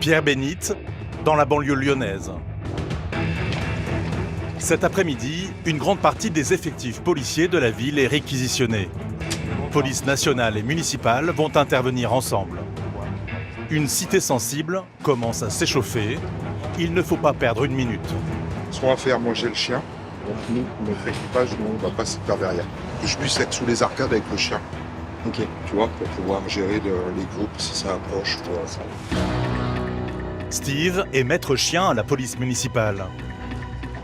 Pierre-Bénite, dans la banlieue lyonnaise. Cet après-midi, une grande partie des effectifs policiers de la ville est réquisitionnée. Police nationale et municipale vont intervenir ensemble. Une cité sensible commence à s'échauffer. Il ne faut pas perdre une minute. Ce qu'on va faire, moi j'ai le chien. Donc nous, notre équipage, nous, on va passer par derrière. Que je puisse être sous les arcades avec le chien. Ok. Tu vois, pour pouvoir gérer les groupes si ça approche. Ça. Steve est maître chien à la police municipale.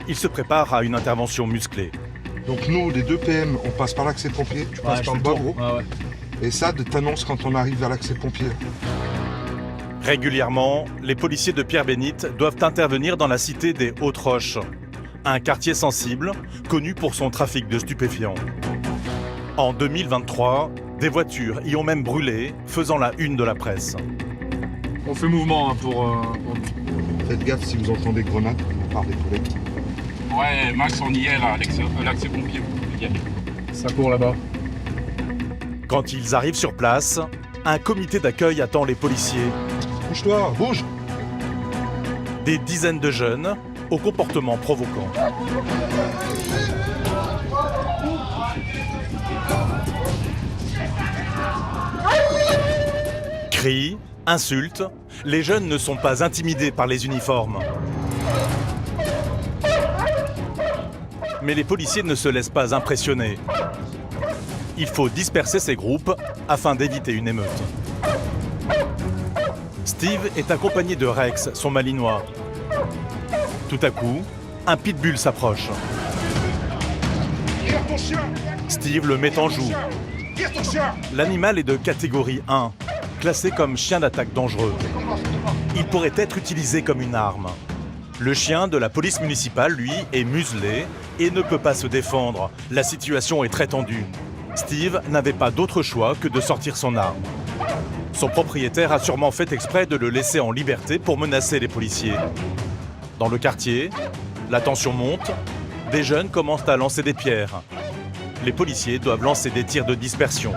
Il se prépare à une intervention musclée. Donc nous, les deux PM, on passe par l'accès pompier. Tu passes par le bas gros. Ouais. Et ça, t'annonce quand on arrive vers l'accès pompier. Régulièrement, les policiers de Pierre-Bénite doivent intervenir dans la cité des Hautes-Roches, un quartier sensible connu pour son trafic de stupéfiants. En 2023, des voitures y ont même brûlé, faisant la une de la presse. On fait mouvement pour... Faites gaffe si vous entendez grenades, on part des toilettes. Ouais, Max, on y est là, l'accès pompier. Ça court là-bas. Quand ils arrivent sur place, un comité d'accueil attend les policiers. Bouge-toi, bouge! Des dizaines de jeunes au comportement provoquant. Cris, insultes, les jeunes ne sont pas intimidés par les uniformes. Mais les policiers ne se laissent pas impressionner. Il faut disperser ces groupes afin d'éviter une émeute. Steve est accompagné de Rex, son malinois. Tout à coup, un pitbull s'approche. Steve le met en joue. L'animal est de catégorie 1, classé comme chien d'attaque dangereux. Il pourrait être utilisé comme une arme. Le chien de la police municipale, lui, est muselé et ne peut pas se défendre. La situation est très tendue. Steve n'avait pas d'autre choix que de sortir son arme. Son propriétaire a sûrement fait exprès de le laisser en liberté pour menacer les policiers. Dans le quartier, la tension monte, des jeunes commencent à lancer des pierres. Les policiers doivent lancer des tirs de dispersion.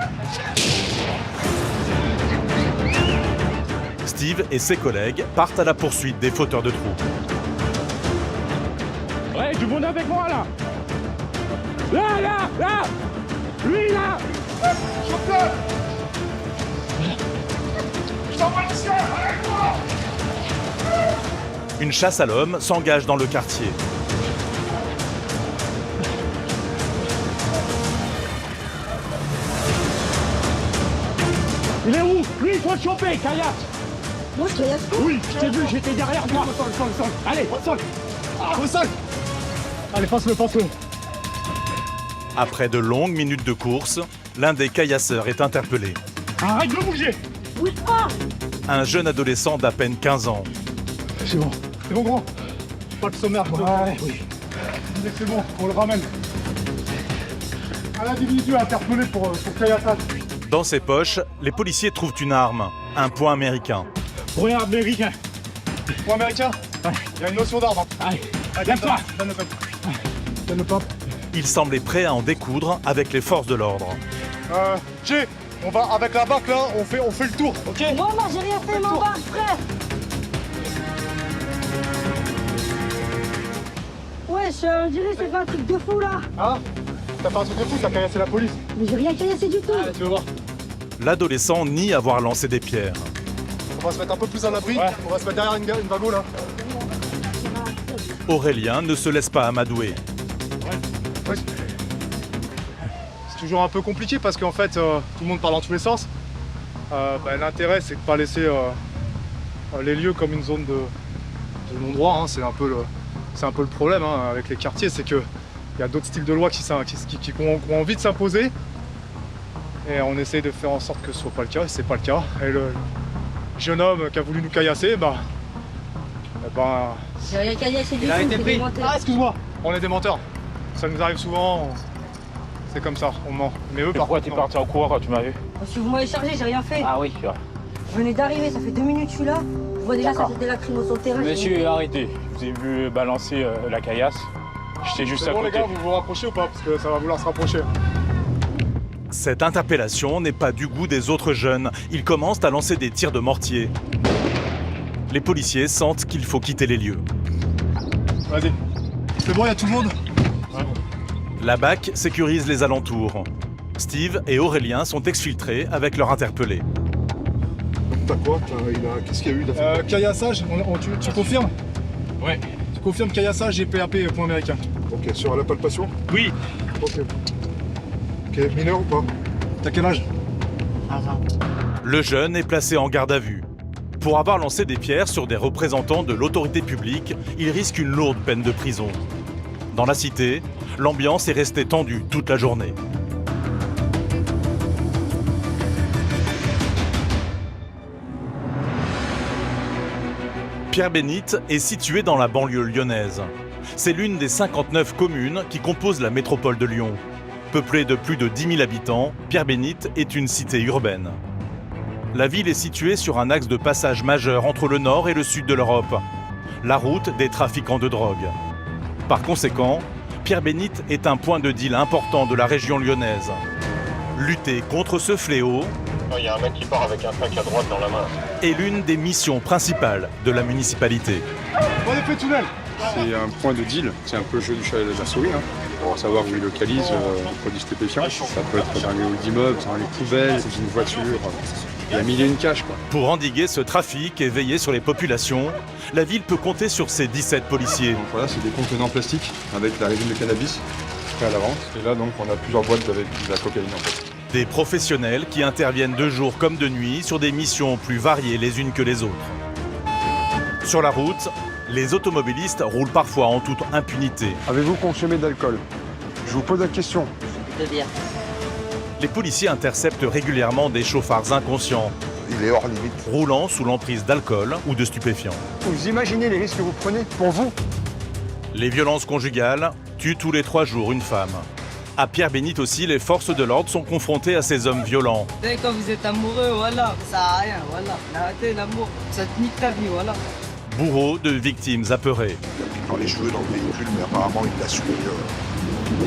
Steve et ses collègues partent à la poursuite des fauteurs de troubles. Ouais, du monde avec moi là. Là. Lui là. Chauffeur! Je t'envoie le chien, avec moi! Une chasse à l'homme s'engage dans le quartier. Il est où? Lui, il faut le choper, Kayat. Moi, je te laisse. Oui, je t'ai vu, j'étais derrière moi. Allez, au sol. Allez, passe-le. Après de longues minutes de course, l'un des caillasseurs est interpellé. Arrête de bouger. Bouge pas. Un jeune adolescent d'à peine 15 ans. C'est bon gros. Pas de sommaire, je oui. Mais c'est bon, on le ramène. Un individu interpellé pour Kayat. Dans ses poches, les policiers trouvent une arme, un poing américain. Point américain. Point américain. Ouais. Il y a une notion d'arme. Allez, lève-toi. Donne le pop. Il semblait prêt à en découdre avec les forces de l'ordre. Jay, on va avec la bac là, on fait le tour, ok? Moi, j'ai rien fait, m'embarque, frère. Wesh, on dirait que c'est fait un truc de fou, là. Hein? T'as fait un truc de fou, t'as caillassé la police. Mais j'ai rien caillassé du tout. Allez, tu veux voir? L'adolescent nie avoir lancé des pierres. On va se mettre un peu plus à l'abri, on va se mettre derrière une wagon là. Aurélien ne se laisse pas amadouer. C'est toujours un peu compliqué parce qu'en fait, tout le monde parle dans tous les sens. L'intérêt, c'est de ne pas laisser les lieux comme une zone de non-droit. Hein. C'est un peu le problème hein, avec les quartiers, c'est qu'il y a d'autres styles de loi qui ont envie de s'imposer. Et on essaye de faire en sorte que ce soit pas le cas, et c'est pas le cas. Et le jeune homme qui a voulu nous caillasser, J'ai rien caillassé du tout. il a été c'est pris. des menteurs. Ah, excuse-moi, on est des menteurs. Ça nous arrive souvent, c'est comme ça, on ment. Mais eux, par Pourquoi contre, t'es non. parti en courant quand tu m'as vu? Si vous m'avez chargé, j'ai rien fait. Ah oui. Je venais d'arriver, ça fait 2 minutes que je suis là. Je vois déjà ça fait des lacrymos sur le terrain. Monsieur, arrêtez. Je vous ai vu balancer la caillasse. J'étais juste C'est à bon les côté. gars, vous vous rapprochez ou pas? Parce que ça va vouloir se rapprocher. Cette interpellation n'est pas du goût des autres jeunes. Ils commencent à lancer des tirs de mortier. Les policiers sentent qu'il faut quitter les lieux. Vas-y. C'est bon, il y a tout le monde? La BAC sécurise les alentours. Steve et Aurélien sont exfiltrés avec leur interpellé. T'as quoi? Qu'est-ce qu'il y a eu d'affaire? Caillassage, tu confirmes? Ouais. Tu confirmes caillassage et PAP, point américain. Ok, sur la palpation? Oui. Ok. Ok, mineur ou pas? T'as quel âge? Le jeune est placé en garde à vue. Pour avoir lancé des pierres sur des représentants de l'autorité publique, il risque une lourde peine de prison. Dans la cité, l'ambiance est restée tendue toute la journée. Pierre-Bénite est situé dans la banlieue lyonnaise. C'est l'une des 59 communes qui composent la métropole de Lyon. Peuplée de plus de 10 000 habitants, Pierre-Bénite est une cité urbaine. La ville est située sur un axe de passage majeur entre le nord et le sud de l'Europe, la route des trafiquants de drogue. Par conséquent, Pierre-Bénite est un point de deal important de la région lyonnaise. Lutter contre ce fléau Il y a un mec qui part avec un sac à droite dans la main. est l'une des missions principales de la municipalité. On est fait tunnel. C'est un point de deal, c'est un peu le jeu du chat et de la souris, hein, pour savoir où ils localisent les produits stupéfiants. Ça peut être dans les halls d'immeubles, dans les poubelles, dans une voiture. Il y a mille et une caches, quoi. Pour endiguer ce trafic et veiller sur les populations, la ville peut compter sur ses 17 policiers. Donc voilà, c'est des contenants plastiques avec la résine de cannabis prêts à la vente. Et là, donc, on a plusieurs boîtes avec de la cocaïne, en fait. Des professionnels qui interviennent de jour comme de nuit sur des missions plus variées les unes que les autres. Sur la route, les automobilistes roulent parfois en toute impunité. Avez-vous consommé d'alcool? Je vous pose la question. Les policiers interceptent régulièrement des chauffards inconscients, Il est hors limite. roulant sous l'emprise d'alcool ou de stupéfiants. Vous imaginez les risques que vous prenez pour vous? Les violences conjugales tuent tous les 3 jours une femme. À Pierre-Bénite aussi, les forces de l'ordre sont confrontées à ces hommes violents. Quand vous êtes amoureux, voilà, ça sert à rien, voilà. Arrêtez l'amour, ça te nique ta vie, voilà. Bourreaux de victimes apeurées. Dans les cheveux, dans le véhicule, mais apparemment il l'a suivi.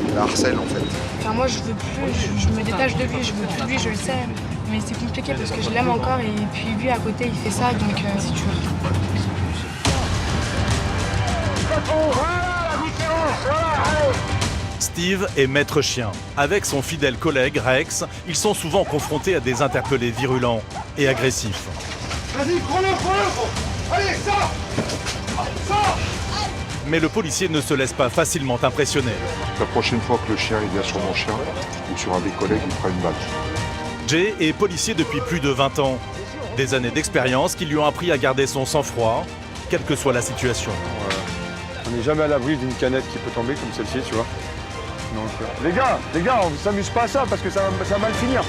Il la harcèle en fait. Enfin, moi, je veux plus, je me détache de lui, je veux plus de lui, je le sais. Mais c'est compliqué parce que je l'aime encore et puis lui à côté, il fait ça, donc c'est dur. Steve est maître chien. Avec son fidèle collègue Rex, ils sont souvent confrontés à des interpellés virulents et agressifs. Vas-y, prends-le. Allez, ça. Mais le policier ne se laisse pas facilement impressionner. La prochaine fois que le chien il vient sur mon chien ou sur un des collègues, il fera une balle. Jay est policier depuis plus de 20 ans. Des années d'expérience qui lui ont appris à garder son sang-froid, quelle que soit la situation. On n'est jamais à l'abri d'une canette qui peut tomber comme celle-ci, tu vois. Donc, les gars, on ne s'amuse pas à ça parce que ça va mal finir.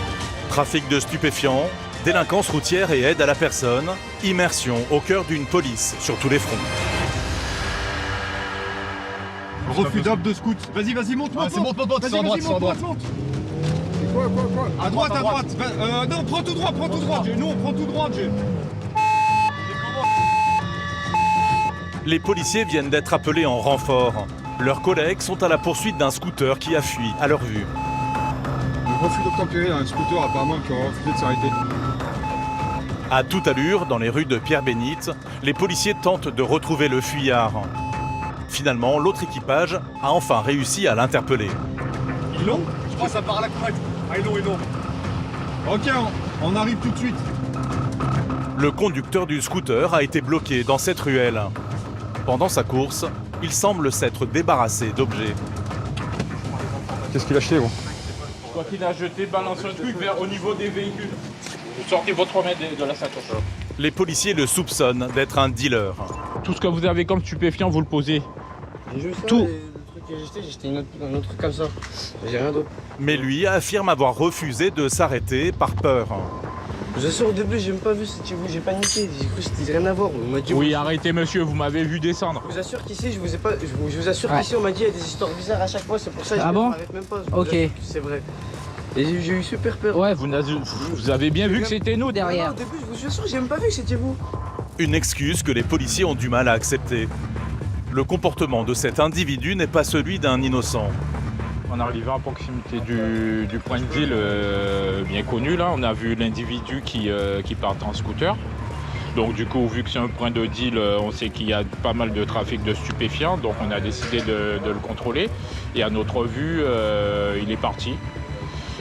Trafic de stupéfiants, délinquance routière et aide à la personne, immersion au cœur d'une police sur tous les fronts. Refus d'offre de scout. Vas-y, monte. C'est monte, c'est à droite, c'est à droite. Quoi À droite. Non, prends tout droit. Nous, on prend tout droit, Jay. Les policiers viennent d'être appelés en renfort. Leurs collègues sont à la poursuite d'un scooter qui a fui à leur vue. Refus d'obtempérer, un scooter apparemment qui a refusé de s'arrêter. À toute allure, dans les rues de Pierre-Bénite, les policiers tentent de retrouver le fuyard. Finalement, l'autre équipage a enfin réussi à l'interpeller. Ils l'ont? Je crois que ça part à la crête. Ah, ils l'ont. Ok, on arrive tout de suite. Le conducteur du scooter a été bloqué dans cette ruelle. Pendant sa course, il semble s'être débarrassé d'objets. Qu'est-ce qu'il a acheté, gros? Quoi qu'il a jeté, balance un truc au niveau des véhicules. Vous sortez votre main de la sacoche. Les policiers le soupçonnent d'être un dealer. Tout ce que vous avez comme stupéfiant, vous le posez. Tout. Le truc que j'ai jeté, un autre truc comme ça. J'ai rien d'autre. Mais lui affirme avoir refusé de s'arrêter par peur. Je vous assure, au début, j'ai même pas vu c'était vous, j'ai paniqué. J'ai cru que c'était rien à voir. On m'a dit, Oui, arrêtez monsieur, vous m'avez vu descendre. Je vous assure qu'ici, je vous assure qu'ici, on m'a dit il y a des histoires bizarres à chaque fois. C'est pour ça que je m'arrête même pas. Je vous assure que c'est vrai. Et j'ai eu super peur. Ouais, vous avez bien vu que c'était nous derrière. Non, au début, je vous assure, j'ai même pas vu que c'était vous. Une excuse que les policiers ont du mal à accepter. Le comportement de cet individu n'est pas celui d'un innocent. En arrivant à proximité du point de deal bien connu, là, on a vu l'individu qui part en scooter. Donc du coup, vu que c'est un point de deal, on sait qu'il y a pas mal de trafic de stupéfiants, donc on a décidé de le contrôler. Et à notre vue, il est parti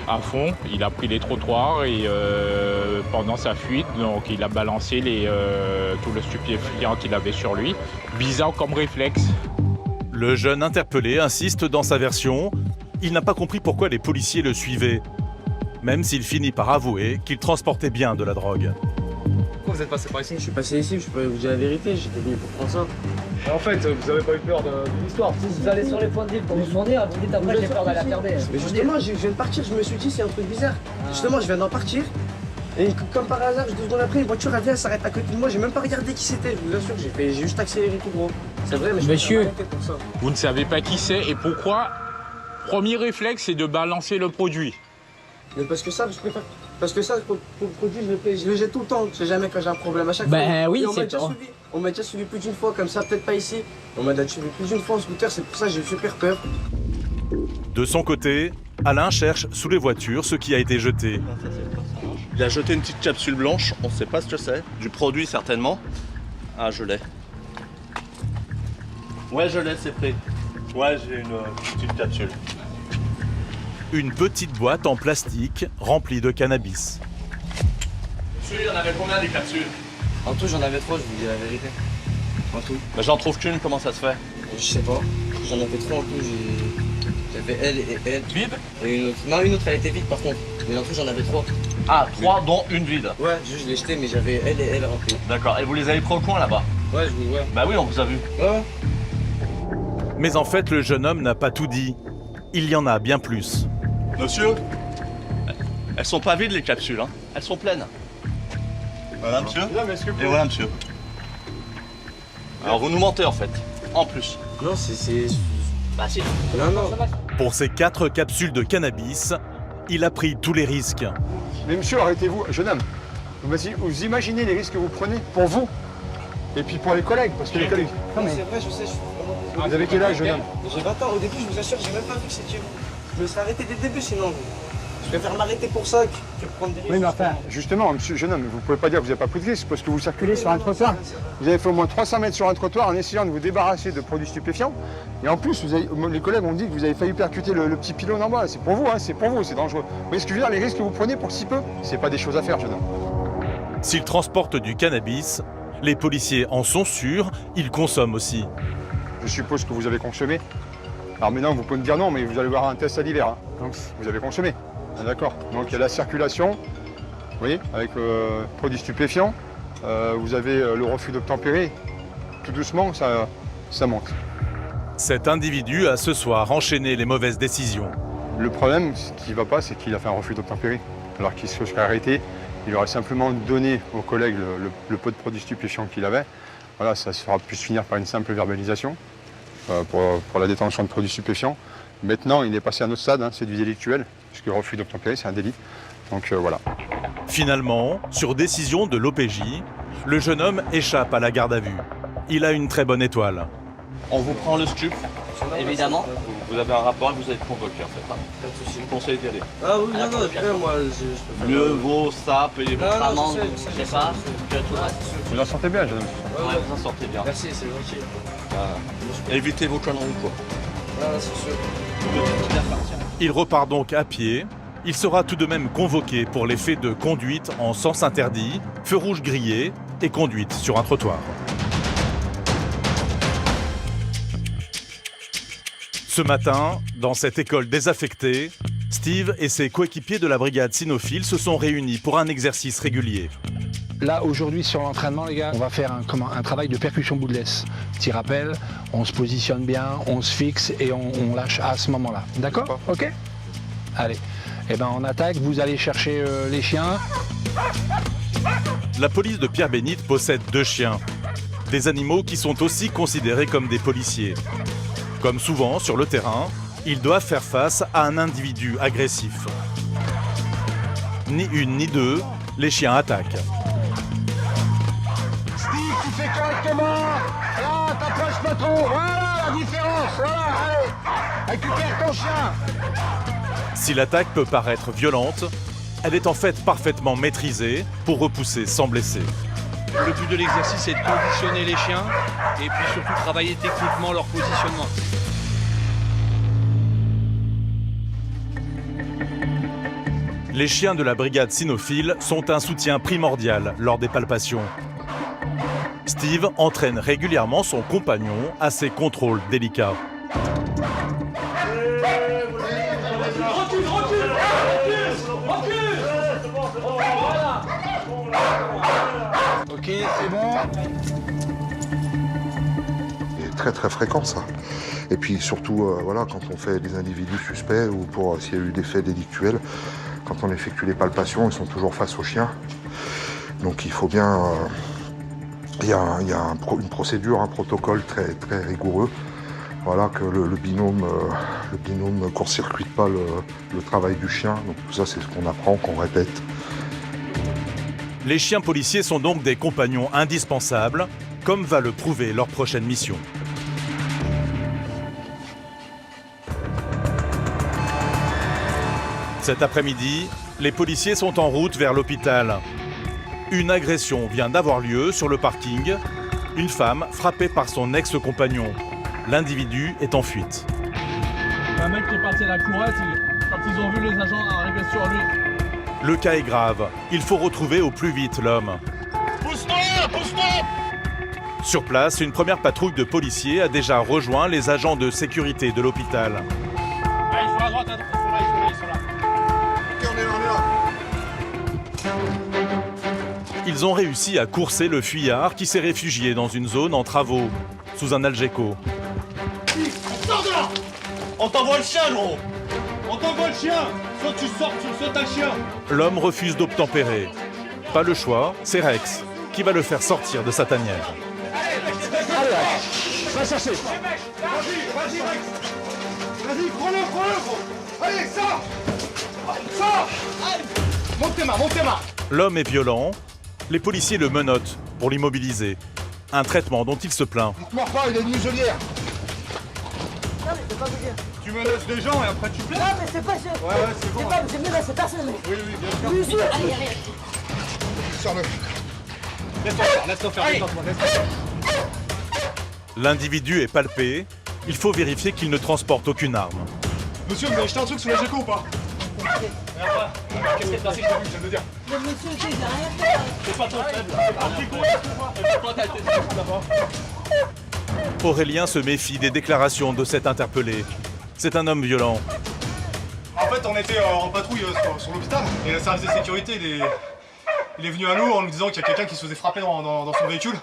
à fond, il a pris les trottoirs et pendant sa fuite, donc il a balancé tout le stupéfiant qu'il avait sur lui. Bizarre comme réflexe. Le jeune interpellé insiste dans sa version. Il n'a pas compris pourquoi les policiers le suivaient, même s'il finit par avouer qu'il transportait bien de la drogue. Pourquoi vous êtes passé par ici? Je suis passé ici, je peux vous dire la vérité, j'étais venu pour prendre ça. En fait, vous avez pas eu peur de l'histoire. Si vous allez sur les points de deal pour vous fournir, vous dites après j'ai peur d'aller la perdre. Mais justement, je viens de partir, je me suis dit c'est un truc bizarre. Justement, je viens d'en partir. Et comme par hasard, 2 secondes après, une voiture elle vient, elle s'arrête à côté de moi, j'ai même pas regardé qui c'était, je vous assure, j'ai juste accéléré tout gros. C'est vrai, mais je Monsieur, suis arrêté pour ça. Vous ne savez pas qui c'est et pourquoi. Premier réflexe, c'est de balancer le produit. Mais parce que ça, je préfère. Parce que ça, pour le produit, je le jette tout le temps. Je sais jamais quand j'ai un problème à chaque fois. Ben oui, c'est ça. On m'a déjà suivi plus d'une fois, comme ça, peut-être pas ici. On m'a déjà suivi plus d'une fois en scooter, c'est pour ça que j'ai eu super peur. De son côté, Alain cherche sous les voitures ce qui a été jeté. Il a jeté une petite capsule blanche, on ne sait pas ce que c'est. Du produit certainement. Ah, je l'ai. Ouais, je l'ai, c'est prêt. Ouais, j'ai une petite capsule. Une petite boîte en plastique remplie de cannabis. Monsieur, il y en avait combien des capsules? En tout, j'en avais 3, je vous dis la vérité. En tout. Bah, j'en trouve qu'une, comment ça se fait? Je sais pas. J'en avais 3 en tout, j'avais elle et elle. Vide? Et une autre. Non, une autre, elle était vide par contre. Mais en tout, j'en avais 3. Ah, 3 dont une vide? Ouais, je l'ai jeté, mais j'avais elle et elle remplies. D'accord, et vous les avez pris au coin là-bas? Ouais, je vous vois. Bah oui, on vous a vu. Ouais. Mais en fait, le jeune homme n'a pas tout dit. Il y en a bien plus. Monsieur, elles sont pas vides les capsules, hein. Elles sont pleines. Voilà monsieur. Et voilà monsieur. Alors vous nous mentez en fait, en plus. Non, c'est... Bah si. Non, non. Pour ces 4 capsules de cannabis, il a pris tous les risques. Mais monsieur, arrêtez-vous, jeune homme. Vous imaginez les risques que vous prenez pour vous et puis pour les collègues, parce que les collègues... Non, mais c'est vrai, je sais, je suis vraiment désolé. Vous avez quel âge, jeune homme? J'ai 20 ans. Au début, je vous assure, j'ai même pas vu que c'était vous. Je me serais arrêté dès le début, sinon. Je préfère m'arrêter pour ça que prendre des risques. Oui, mais enfin, justement, monsieur, jeune homme, vous pouvez pas dire que vous n'avez pas pris de risque parce que vous circulez sur un trottoir. Vous avez fait au moins 300 mètres sur un trottoir en essayant de vous débarrasser de produits stupéfiants. Et en plus, les collègues ont dit que vous avez failli percuter le petit pylône en bas. C'est pour vous, hein, c'est pour vous, c'est dangereux. Vous voyez ce que je veux dire? Les risques que vous prenez pour si peu, c'est pas des choses à faire, jeune homme. S'il transporte du cannabis, les policiers en sont sûrs, ils consomment aussi. Je suppose que vous avez consommé. Alors maintenant, vous pouvez me dire non, mais vous allez voir un test à l'hiver. Hein. Donc, vous avez consommé. Ah, d'accord. Donc, il y a la circulation, vous voyez, avec produits stupéfiants. Vous avez le refus d'obtempérer. Tout doucement, ça monte. Cet individu a ce soir enchaîné les mauvaises décisions. Le problème, ce qui ne va pas, c'est qu'il a fait un refus d'obtempérer. Alors qu'il se serait arrêté, il aurait simplement donné aux collègues le pot de produits stupéfiants qu'il avait. Voilà, ça sera pu se finir par une simple verbalisation. Pour la détention de produits stupéfiants. Maintenant, il est passé à un autre stade, hein, c'est du délictuel, puisque le refus d'obtempérer, c'est un délit. Donc voilà. Finalement, sur décision de l'OPJ, le jeune homme échappe à la garde à vue. Il a une très bonne étoile. On vous prend le stup. Évidemment. Vous avez un rapport et vous êtes convoqué en fait. Je vous conseille d'y aller. Ah oui, non, non, moi, je peux Mieux vaut ça, payer votre amende, je sais pas, que tout le reste. Vous en sortez bien, jeune homme? Ouais, vous en sortez bien. Merci, c'est gentil. Évitez vos conneries, quoi. Ah, c'est sûr. Il repart donc à pied. Il sera tout de même convoqué pour les faits de conduite en sens interdit, feu rouge grillé et conduite sur un trottoir. Ce matin, dans cette école désaffectée, Steve et ses coéquipiers de la brigade cynophile se sont réunis pour un exercice régulier. Là, aujourd'hui, sur l'entraînement, les gars, on va faire un travail de percussion bout de laisse. Petit rappel, on se positionne bien, on se fixe et on lâche à ce moment-là. D'accord? Ok? Allez. Eh ben, on attaque, vous allez chercher les chiens. La police de Pierre-Bénite possède 2 chiens. Des animaux qui sont aussi considérés comme des policiers. Comme souvent sur le terrain, ils doivent faire face à un individu agressif. Ni une ni deux, les chiens attaquent. Steve, tu fais correctement. Là, t'approches pas trop. Voilà la différence. Voilà, allez. Récupère ton chien. Si l'attaque peut paraître violente, elle est en fait parfaitement maîtrisée pour repousser sans blesser. Le but de l'exercice, c'est de conditionner les chiens et puis surtout travailler techniquement leur positionnement. Les chiens de la brigade cynophile sont un soutien primordial lors des palpations. Steve entraîne régulièrement son compagnon à ces contrôles délicats. Ok, c'est bon. C'est très très fréquent ça. Et puis surtout, voilà, quand on fait des individus suspects ou pour s'il y a eu des faits délictuels, quand on effectue les palpations, ils sont toujours face aux chiens. Donc il faut bien... Il y a une procédure, un protocole très, très rigoureux. Voilà, que le binôme court-circuite pas le travail du chien. Donc tout ça, c'est ce qu'on apprend, qu'on répète. Les chiens policiers sont donc des compagnons indispensables, comme va le prouver leur prochaine mission. Cet après-midi, les policiers sont en route vers l'hôpital. Une agression vient d'avoir lieu sur le parking. Une femme frappée par son ex-compagnon. L'individu est en fuite. Un mec qui est parti à la courette, quand ils ont vu les agents arriver sur lui. Le cas est grave. Il faut retrouver au plus vite l'homme. Pousse-toi, pousse-toi! Sur place, une première patrouille de policiers a déjà rejoint les agents de sécurité de l'hôpital. Ah, ils sont à droite, ils sont là. Ok, on est là. Ils ont réussi à courser le fuyard qui s'est réfugié dans une zone en travaux, sous un Algeco. Sors de là! On t'envoie le chien, gros! On t'envoie le chien! Soit tu sors, soit t'as le chien! L'homme refuse d'obtempérer. Pas le choix, c'est Rex qui va le faire sortir de sa tanière. Allez, va chercher. Vas-y, Rex! Vas-y, prends-le, gros! Allez, sors! Sors! Monte tes mains! L'homme est violent. Les policiers le menottent pour l'immobiliser. Un traitement dont il se plaint. Ne te mords pas, il a une muselière. Non, mais c'est pas vous dire. Tu menaces des gens et après tu plais? Non, mais c'est pas sûr. Ouais, c'est bon. C'est pas, j'ai menacé personne. Oui, bien sûr. Allez, allez. Sors-le. Laisse-le faire. L'individu est palpé. Il faut vérifier qu'il ne transporte aucune arme. Monsieur, vous avez jeté un truc sous la GECO ou pas? Qu'est-ce qui est passé? Je viens de le dire. Le monsieur, j'ai rien fait. C'est pas ton faible. C'est parti, gros. Toi, t'as été d'abord. Aurélien se méfie des déclarations de cet interpellé. C'est un homme violent. En fait, on était en patrouille sur l'hôpital et le service de sécurité il est venu à nous en nous disant qu'il y a quelqu'un qui se faisait frapper dans son véhicule.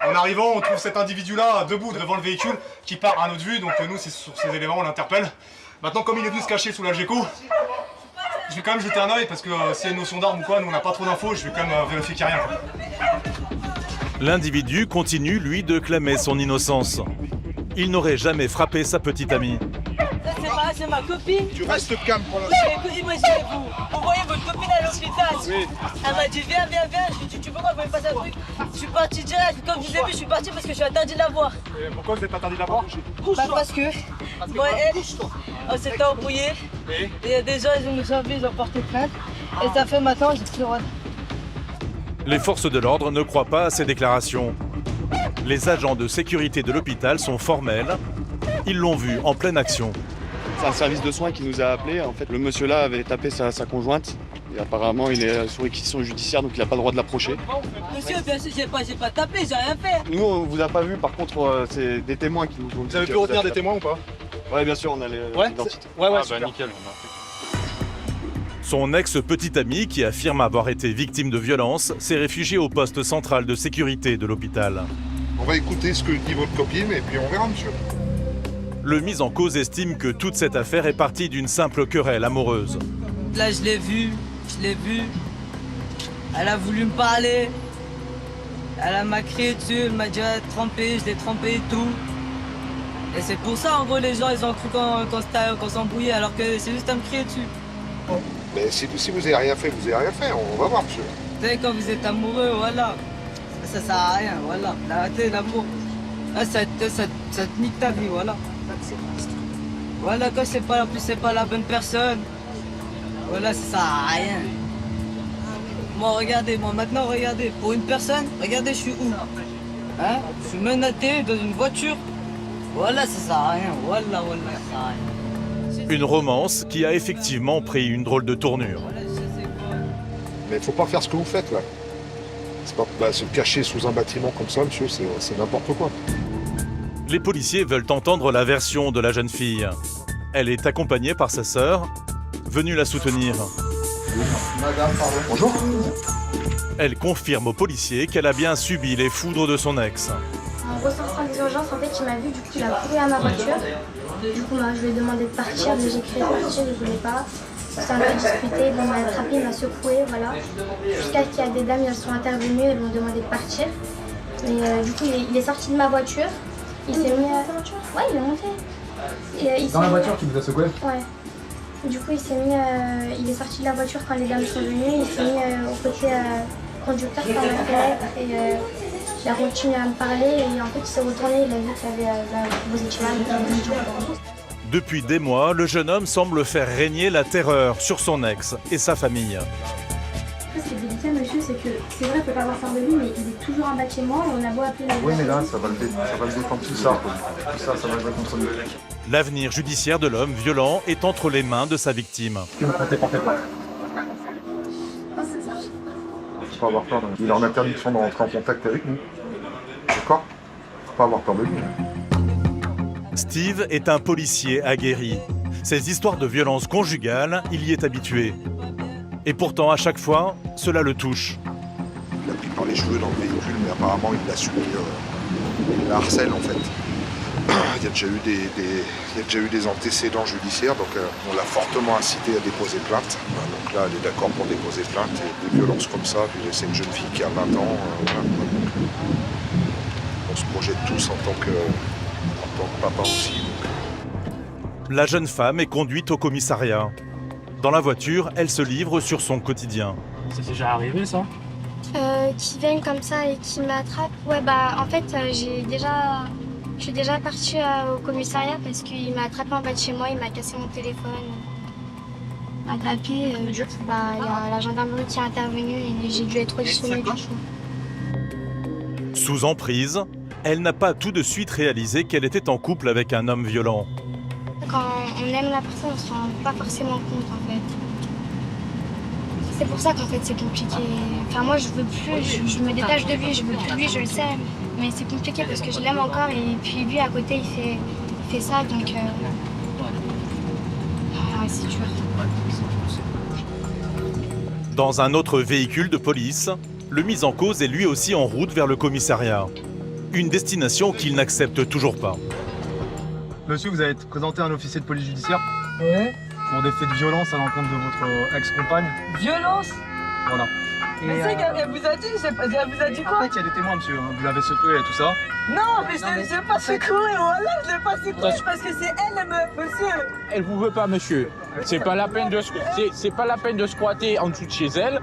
En arrivant, on trouve cet individu-là debout devant le véhicule qui part à notre vue, donc nous, c'est sur ces éléments, on l'interpelle. Maintenant, comme il est venu se cacher sous l'Algeco, je vais quand même jeter un œil parce que s'il y a une notion d'arme ou quoi, nous on n'a pas trop d'infos, je vais quand même vérifier qu'il n'y a rien. L'individu continue, lui, de clamer son innocence. Il n'aurait jamais frappé sa petite amie. C'est ma copine. Tu restes calme pour l'instant. Imaginez-vous, vous voyez votre copine à l'hôpital. Oui. Elle m'a dit viens. Je lui ai dit tu peux pas, vous me passer un truc. Je suis parti direct, comme je vous ai vu, je suis parti parce que je suis interdit de la voir. Et pourquoi vous êtes interdit de la voir? Bah parce que moi et elle, on s'était embrouillés. Et il y a des gens, ils nous ont vus, ils ont porté plainte. Et ça fait maintenant, j'ai plus le droit. Les forces de l'ordre ne croient pas à ces déclarations. Les agents de sécurité de l'hôpital sont formels. Ils l'ont vu en pleine action. C'est un service de soins qui nous a appelés. En fait, le monsieur là avait tapé sa conjointe. Et apparemment, il est sous réquisition judiciaire, donc il n'a pas le droit de l'approcher. Monsieur, bien sûr, j'ai pas tapé, j'ai rien fait. Nous, on vous a pas vu. Par contre, c'est des témoins qui nous ont dit. Vous avez pu retenir des témoins ou pas? Ouais, bien sûr, on a l'identité. Ouais, Ah super. bah nickel. Son ex-petite amie, qui affirme avoir été victime de violences, s'est réfugiée au poste central de sécurité de l'hôpital. On va écouter ce que dit votre copine et puis on verra, monsieur. Le mis en cause estime que toute cette affaire est partie d'une simple querelle amoureuse. Là, je l'ai vue. Elle a voulu me parler. Elle m'a crié dessus, elle m'a dit trempé, je l'ai trempé et tout. Et c'est pour ça, en gros, les gens, ils ont cru qu'on s'embrouillait, alors que c'est juste à me crier dessus. Mais si vous n'avez rien fait, vous n'avez rien fait. On va voir, monsieur. Vous savez, quand vous êtes amoureux, voilà. Ça sert à rien, voilà. Arrêtez l'amour. Là, ça te nique ta vie, voilà. Voilà, quand c'est pas la bonne personne. Voilà, ça sert à rien. Moi, regardez, maintenant, regardez. Pour une personne, regardez, je suis où? Hein? Je suis menotté dans une voiture. Voilà, ça sert à rien. Voilà, ça sert à rien. Une romance qui a effectivement pris une drôle de tournure. Mais il faut pas faire ce que vous faites là. C'est pas se cacher sous un bâtiment comme ça, monsieur, c'est n'importe quoi. Les policiers veulent entendre la version de la jeune fille. Elle est accompagnée par sa sœur, venue la soutenir. Madame, pardon. Bonjour. Elle confirme aux policiers qu'elle a bien subi les foudres de son ex. En ressortant des urgences, en fait, il m'a vu, du coup, il a couru à ma voiture. Du coup, je lui ai demandé de partir, mais j'ai crié de partir, il ne voulait pas. C'est un peu disputé, il m'a attrapé, il m'a secoué, voilà. Jusqu'à ce qu'il y a des dames, elles sont intervenues, elles m'ont demandé de partir. Mais du coup, il est sorti de ma voiture, il s'est mis à... Ouais, il est monté. Et, dans la voiture, tu vous as secoué? Ouais. Du coup, il est sorti de la voiture quand les dames sont venues, il s'est mis au côté conducteur par la fenêtre et il a continué à me parler et en fait, il s'est retourné, il a vu qu'il y avait vous étiez là, Depuis des mois, le jeune homme semble faire régner la terreur sur son ex et sa famille. Ce qui est délicat, monsieur, c'est que c'est vrai, on ne peut pas avoir peur de lui, mais il est toujours en bas de chez moi et on a beau appeler la... Oui, mais là, ça va le défendre tout ça. Tout ça, ça va le contre lui. L'avenir judiciaire de l'homme violent est entre les mains de sa victime. Il faut pas avoir peur. Il est en interdiction de rentrer en contact avec nous. D'accord? Il faut pas avoir peur de lui. Steve est un policier aguerri. Ces histoires de violence conjugale, il y est habitué. Et pourtant, à chaque fois, cela le touche. Il a pris par les cheveux dans le véhicule, mais apparemment, il l'a subi. Il la harcèle, en fait. Il y a déjà eu des antécédents judiciaires, donc on l'a fortement incité à déposer plainte. Donc là, elle est d'accord pour déposer plainte. Et des violences comme ça, puis c'est une jeune fille qui a 20 ans. Voilà. On se projette tous en tant que papa aussi. Donc. La jeune femme est conduite au commissariat. Dans la voiture, elle se livre sur son quotidien. C'est déjà arrivé, ça? Qui viennent comme ça et qui m'attrapent. Ouais, en fait, je suis déjà partie au commissariat parce qu'il m'a attrapé en bas de chez moi, il m'a cassé mon téléphone. Il m'a tapé, il y a la gendarmerie qui est intervenue et j'ai dû être auditionnée du coup. Sous emprise, elle n'a pas tout de suite réalisé qu'elle était en couple avec un homme violent. Quand on aime la personne, on ne se rend pas forcément compte en fait. C'est pour ça qu'en fait c'est compliqué. Enfin moi je veux plus, je me détache de lui, je veux plus de lui, je le sais. Mais c'est compliqué parce que je l'aime encore et puis lui à côté il fait ça donc ouais, c'est dur. Dans un autre véhicule de police, le mis en cause est lui aussi en route vers le commissariat. Une destination qu'il n'accepte toujours pas. Monsieur, vous avez présenté un officier de police judiciaire pour des faits de violence à l'encontre de votre ex-compagne. Violence? Voilà. Mais c'est qu'elle vous a dit, elle vous a dit quoi? En fait, il y a des témoins, monsieur. Vous l'avez secoué et tout ça. Non, mais je l'ai pas secoué, voilà, je l'ai pas secoué parce que c'est elle, monsieur. Elle vous veut pas, monsieur. C'est pas la peine de squatter en dessous de chez elle.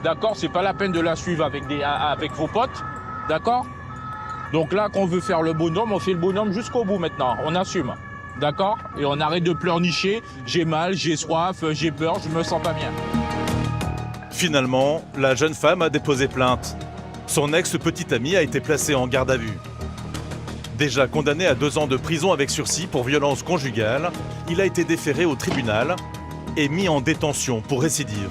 D'accord? C'est pas la peine de la suivre avec vos potes. D'accord? Donc là, quand on veut faire le bonhomme, on fait le bonhomme jusqu'au bout maintenant. On assume. D'accord? Et on arrête de pleurnicher. J'ai mal, j'ai soif, j'ai peur, je me sens pas bien. Finalement, la jeune femme a déposé plainte. Son ex-petit ami a été placé en garde à vue. Déjà condamné à 2 ans de prison avec sursis pour violence conjugale, il a été déféré au tribunal et mis en détention pour récidive.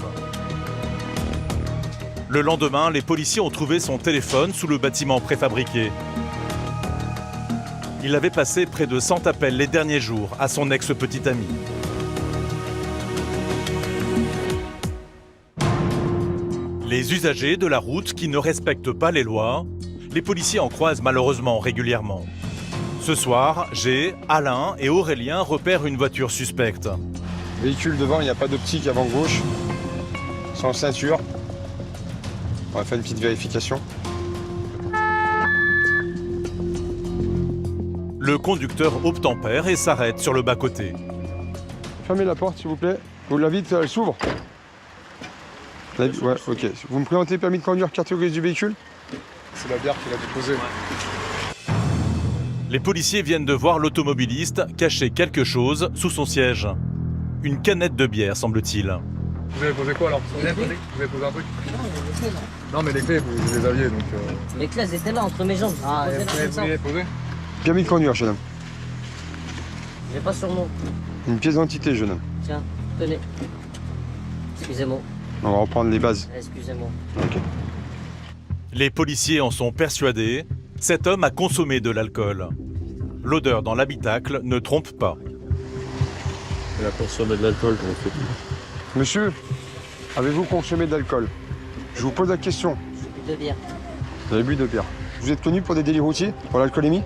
Le lendemain, les policiers ont trouvé son téléphone sous le bâtiment préfabriqué. Il avait passé près de 100 appels les derniers jours à son ex-petit ami. Les usagers de la route qui ne respectent pas les lois, les policiers en croisent malheureusement régulièrement. Ce soir, G, Alain et Aurélien repèrent une voiture suspecte. Véhicule devant, il n'y a pas d'optique avant gauche, sans ceinture. On va faire une petite vérification. Le conducteur obtempère et s'arrête sur le bas-côté. Fermez la porte, s'il vous plaît. Vous la vitre, elle s'ouvre. Ouais, ok. Vous me présentez le permis de conduire, carte grise du véhicule? C'est la bière qu'il a déposée. Les policiers viennent de voir l'automobiliste cacher quelque chose sous son siège. Une canette de bière, semble-t-il. Vous avez posé quoi alors? Vous avez posé un truc? Non mais les clés, vous les aviez donc... Les clés, elles étaient là entre mes jambes. Ah, vous les avez posées? Permis de conduire, jeune homme. J'ai pas sur nom. Une pièce d'identité, jeune homme. Tiens, tenez. Excusez-moi. On va reprendre les bases. Excusez-moi. Ok. Les policiers en sont persuadés, cet homme a consommé de l'alcool. L'odeur dans l'habitacle ne trompe pas. Il a consommé de l'alcool, comme on fait. Monsieur, avez-vous consommé de l'alcool? Je vous pose la question. J'ai bu 2 bières. Vous avez bu 2 bières. Vous êtes connu pour des délits routiers? Pour l'alcoolémie?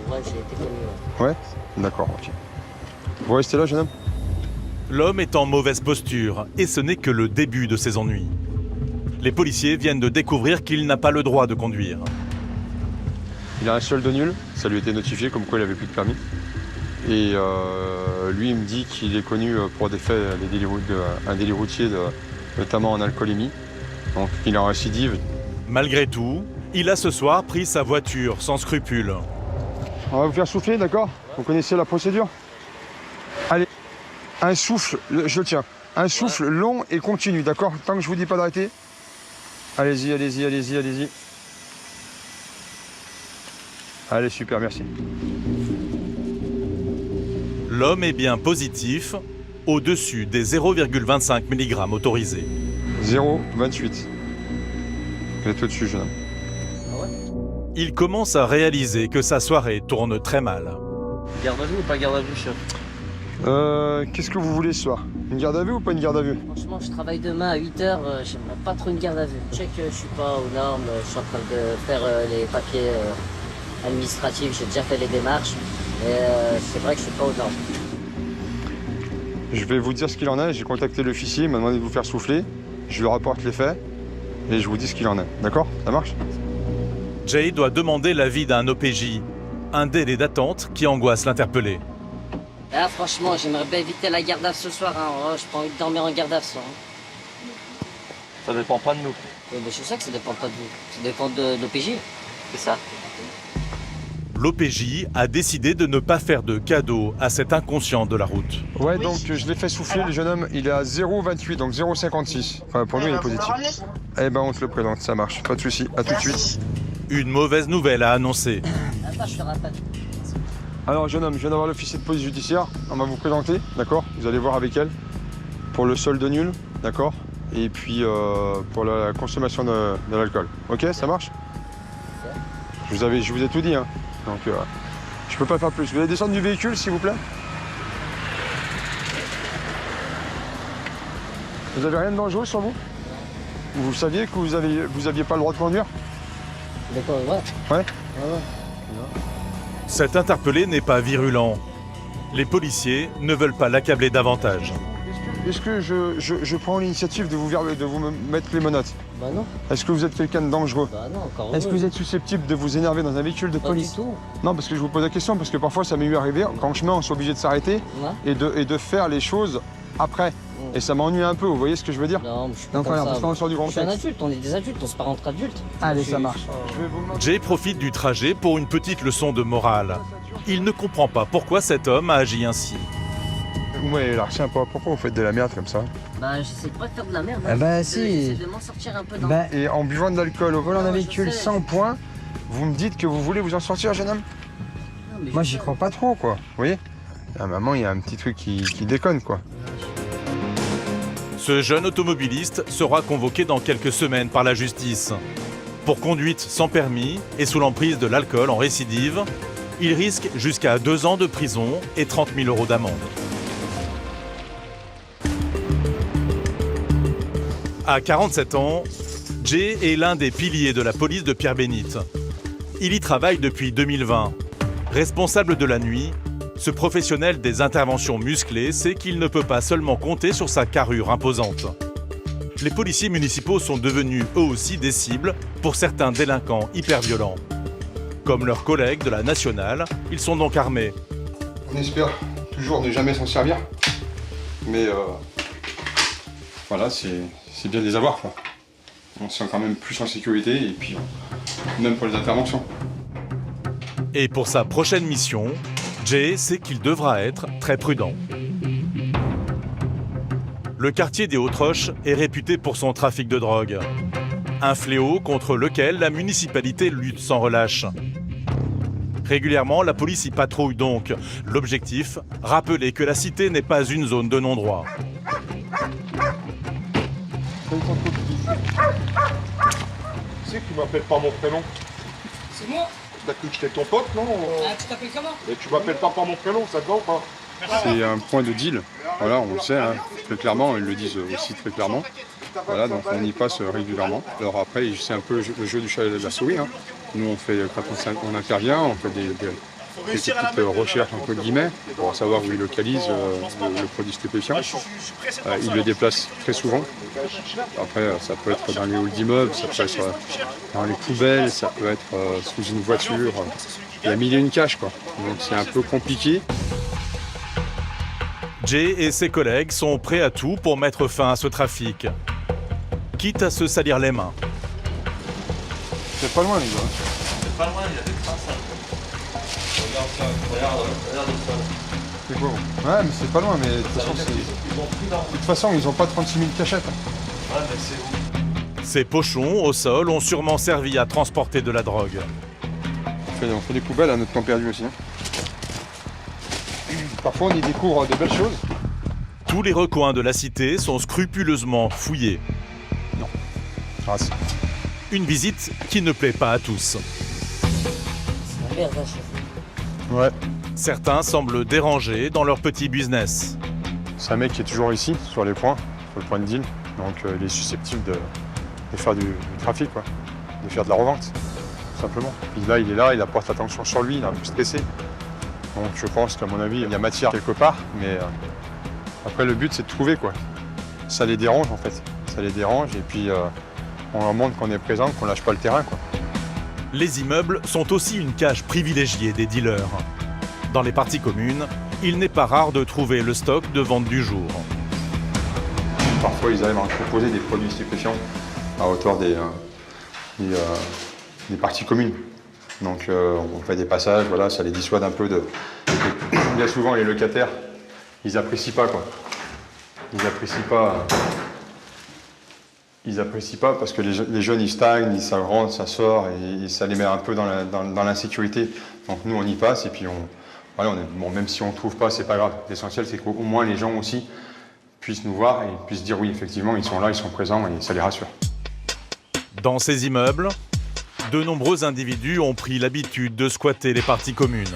Ouais, j'ai été connu. Ouais. D'accord, ok. Vous restez là, jeune homme? L'homme est en mauvaise posture et ce n'est que le début de ses ennuis. Les policiers viennent de découvrir qu'il n'a pas le droit de conduire. Il a un solde nul, ça lui a été notifié comme quoi il avait plus de permis. Et lui, il me dit qu'il est connu pour des faits, un délit routier, notamment en alcoolémie. Donc il est en récidive. Malgré tout, il a ce soir pris sa voiture sans scrupule. On va vous faire souffler, d'accord? Vous connaissez la procédure? Allez, un souffle, je le tiens. Un souffle long et continu, d'accord? Tant que je vous dis pas d'arrêter. Allez-y, allez-y, allez-y, allez-y. Allez, super, merci. L'homme est bien positif, au-dessus des 0,25 mg autorisés. 0,28. Vous êtes au-dessus, jeune homme. Il commence à réaliser que sa soirée tourne très mal. Garde à vue ou pas garde à vue, chef? Qu'est-ce que vous voulez ce soir? Une garde à vue ou pas une garde à vue? Franchement, je travaille demain à 8h, j'aimerais pas trop une garde à vue. Je sais que je suis pas aux normes, je suis en train de faire les papiers administratifs, j'ai déjà fait les démarches, mais c'est vrai que je suis pas aux normes. Je vais vous dire ce qu'il en est, j'ai contacté l'officier, il m'a demandé de vous faire souffler, je lui rapporte les faits et je vous dis ce qu'il en est. D'accord? Ça marche? Jay doit demander l'avis d'un OPJ, un délai d'attente qui angoisse l'interpellé. Là, franchement, j'aimerais bien éviter la garde à vue ce soir. Hein. Oh, j'ai pas envie de dormir en garde à vue. Hein. Ça dépend pas de nous. Oui, mais je sais que ça dépend pas de vous. Ça dépend de l'OPJ. C'est ça. L'OPJ a décidé de ne pas faire de cadeau à cet inconscient de la route. Ouais, donc je l'ai fait souffler, le jeune homme, il est à 0,28, donc 0,56. Enfin, pour nous, il est positif. Eh ben, on te le présente, ça marche, pas de souci. À tout de suite. Une mauvaise nouvelle à annoncer. Attends, je te rappelle. Alors, jeune homme, je viens d'avoir l'officier de police judiciaire. On va vous présenter, d'accord? Vous allez voir avec elle pour le solde nul, d'accord? Et puis pour la consommation de l'alcool. Ok, ça marche? Je vous ai tout dit, hein. Donc, je peux pas faire plus. Vous allez descendre du véhicule, s'il vous plaît? Vous avez rien de dangereux sur vous? Vous saviez que vous aviez pas le droit de conduire? D'accord, ouais. Ouais? Cet interpellé n'est pas virulent. Les policiers ne veulent pas l'accabler davantage. Est-ce que je prends l'initiative de vous mettre les menottes? Bah non. Est-ce que vous êtes quelqu'un de dangereux? Bah non, encore Est-ce que vous êtes susceptible de vous énerver dans un véhicule de police? Pas du tout. Non, parce que je vous pose la question, parce que parfois ça m'est eu arrivé, quand en chemin on s'est obligé de s'arrêter et de faire les choses après. Et ça m'ennuie un peu, vous voyez ce que je veux dire? Non, mais je suis donc voilà, parce qu'on sort du je suis un contexte. adulte, on est des adultes, on se part entre adultes. Allez, ça marche. Jay profite du trajet pour une petite leçon de morale. Il ne comprend pas pourquoi cet homme a agi ainsi. Ouais, là, c'est pas. Pourquoi vous faites de la merde comme ça? Bah, j'essaie pas de faire de la merde. Ah bah, si. J'essaie de m'en sortir un peu dans... Et en buvant de l'alcool au volant d'un véhicule sans points, vous me dites que vous voulez vous en sortir, jeune homme? Moi, j'y crois pas trop, quoi. Vous voyez? À un moment, il y a un petit truc qui déconne, quoi. Ce jeune automobiliste sera convoqué dans quelques semaines par la justice. Pour conduite sans permis et sous l'emprise de l'alcool en récidive, il risque jusqu'à 2 ans de prison et 30 000 € d'amende. À 47 ans, Jay est l'un des piliers de la police de Pierre-Bénite. Il y travaille depuis 2020. Responsable de la nuit, ce professionnel des interventions musclées sait qu'il ne peut pas seulement compter sur sa carrure imposante. Les policiers municipaux sont devenus eux aussi des cibles pour certains délinquants hyper violents. Comme leurs collègues de la nationale, ils sont donc armés. On espère toujours ne jamais s'en servir, mais voilà, c'est bien de les avoir, quoi. On se sent quand même plus en sécurité, et puis même pour les interventions. Et pour sa prochaine mission, Jay sait qu'il devra être très prudent. le quartier des Hautes-Roches est réputé pour son trafic de drogue. Un fléau contre lequel la municipalité lutte sans relâche. Régulièrement, la police y patrouille donc. L'objectif, rappeler que la cité n'est pas une zone de non-droit. Tu sais que tu m'appelles par mon prénom? C'est moi. T'as cru que j'étais ton pote, non? Tu t'appelles comment? Et tu m'appelles pas par mon prénom, ça te va ou pas? C'est un point de deal, voilà, on le sait, hein, très clairement, ils le disent aussi très clairement. Voilà, donc on y passe régulièrement. Alors après, c'est un peu le jeu du chat et de la souris. Hein. Nous, on fait, quand on intervient, on fait des petites recherches, entre guillemets, pour savoir où ils localisent le produit stupéfiant. Ils le déplacent très souvent. Après, ça peut être dans les halls d'immeubles, ça peut être dans les poubelles, ça peut être sous une voiture. Il y a mille et une caches, quoi. Donc c'est un peu compliqué. Jay et ses collègues sont prêts à tout pour mettre fin à ce trafic. Quitte à se salir les mains. C'est pas loin, les gars. C'est pas loin, il y a des traces. Regarde ça, regarde ça. C'est quoi? Ouais, mais c'est pas loin, mais de toute façon, ils ont pas 36 000 cachettes. Ouais, mais c'est où? Ces pochons au sol ont sûrement servi à transporter de la drogue. On fait des poubelles à notre temps perdu aussi. Hein. Parfois, on y découvre de belles choses. Tous les recoins de la cité sont scrupuleusement fouillés. Non. Grâce. Une visite qui ne plaît pas à tous. C'est la merde, hein, chef. Ouais. Certains semblent dérangés dans leur petit business. C'est un mec qui est toujours ici, sur les points, sur le point de deal. Donc il est susceptible de faire du trafic, quoi. De faire de la revente, tout simplement. Puis là, il apporte attention sur lui, il est un peu stressé. Donc je pense qu'à mon avis, il y a matière quelque part, mais après le but c'est de trouver, quoi. Ça les dérange en fait, ça les dérange et puis on leur montre qu'on est présent, qu'on lâche pas le terrain, quoi. Les immeubles sont aussi une cage privilégiée des dealers. Dans les parties communes, il n'est pas rare de trouver le stock de vente du jour. Parfois ils arrivent à proposer des produits stupéfiants à hauteur des parties communes. Donc on fait des passages, voilà, ça les dissuade un peu de... Bien souvent les locataires, ils apprécient pas, quoi. Ils apprécient pas parce que les jeunes ils stagnent, ça rentre, ça sort et ça les met un peu dans l'insécurité. Donc nous on y passe et puis bon, même si on ne trouve pas, c'est pas grave. L'essentiel c'est qu'au moins les gens aussi puissent nous voir et puissent dire oui, effectivement ils sont là, ils sont présents et ça les rassure. Dans ces immeubles, de nombreux individus ont pris l'habitude de squatter les parties communes.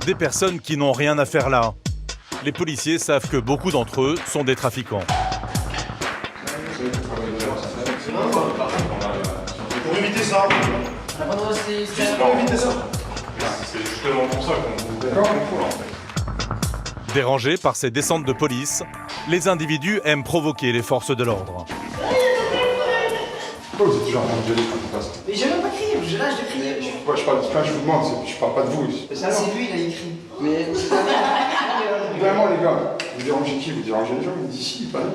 Des personnes qui n'ont rien à faire là. Les policiers savent que beaucoup d'entre eux sont des trafiquants. Pour éviter ça. Juste pour éviter ça. C'est justement pour ça qu'on vous contrôle en fait. Dérangés par ces descentes de police, les individus aiment provoquer les forces de l'ordre. Pourquoi vous êtes toujours en train de gueuler quand on passe? Mais j'ai même pas crié, je lâche de crier. Pourquoi je vous demande, je parle pas de vous. Ça, c'est lui, il a écrit. Mais. Vraiment, les gars, vous dérangez qui? Vous dérangez les gens d'ici, pas nous.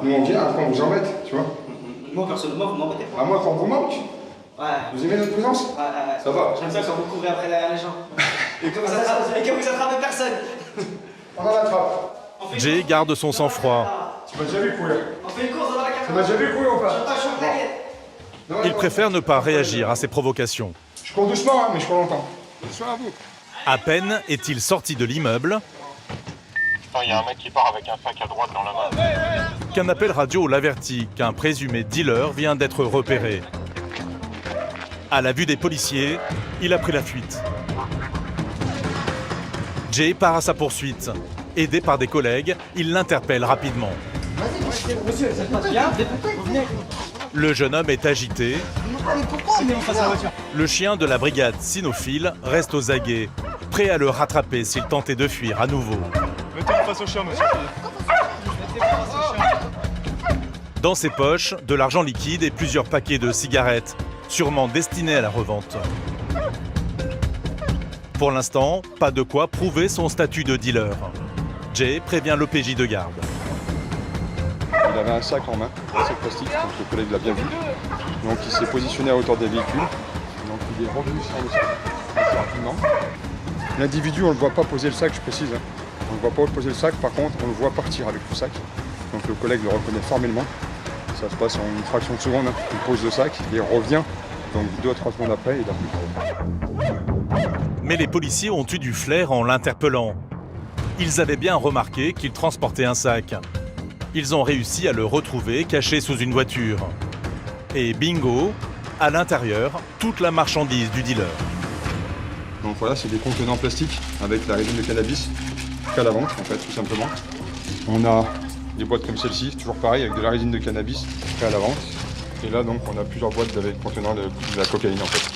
Nous, on vient, après on vous embête, tu vois. Moi, personnellement, vous m'embêtez pas. À moi, quand on vous manque? Ouais. Vous aimez notre présence? Ouais. Ça va. J'aime ça quand vous courez après les gens. Et que vous attrapez personne. On en attrape. Jay garde son sang-froid. Tu m'as déjà vu courir? On fait une course dans la carte. Tu m'as déjà vu courir ou pas? Il préfère ne pas réagir à ces provocations. Je cours doucement, hein, mais je cours longtemps. Attention à vous. À peine est-il sorti de l'immeuble Il y a un mec qui part avec un sac à droite dans la main. qu'un appel radio l'avertit qu'un présumé dealer vient d'être repéré. À la vue des policiers, il a pris la fuite. Jay part à sa poursuite. Aidé par des collègues, il l'interpelle rapidement. Monsieur, ça passe bien? Le jeune homme est agité. Pourquoi on est en face à la voiture? Le chien de la brigade cynophile reste aux aguets, prêt à le rattraper s'il tentait de fuir à nouveau. Mettez-vous face au chien, monsieur. Dans ses poches, de l'argent liquide et plusieurs paquets de cigarettes, sûrement destinés à la revente. Pour l'instant, pas de quoi prouver son statut de dealer. Jay prévient l'OPJ de garde. Il avait un sac en main, un sac plastique, donc le collègue l'a bien vu. Donc il s'est positionné à hauteur des véhicules. Donc il est revenu sur le sac assez rapidement. L'individu, on ne le voit pas poser le sac, je précise. Hein. On ne voit pas poser le sac, par contre, on le voit partir avec le sac. Donc le collègue le reconnaît formellement. Ça se passe en une fraction de seconde. Hein. Il pose le sac et revient. Donc 2 à 3 secondes après, il a plus. Mais les policiers ont eu du flair en l'interpellant. Ils avaient bien remarqué qu'il transportait un sac. Ils ont réussi à le retrouver caché sous une voiture. Et bingo, à l'intérieur, toute la marchandise du dealer. Donc voilà, c'est des contenants plastiques avec la résine de cannabis qu'à la vente, en fait, tout simplement. On a des boîtes comme celle-ci, toujours pareil, avec de la résine de cannabis qu'à la vente. Et là, donc, on a plusieurs boîtes avec contenant de la cocaïne, en fait.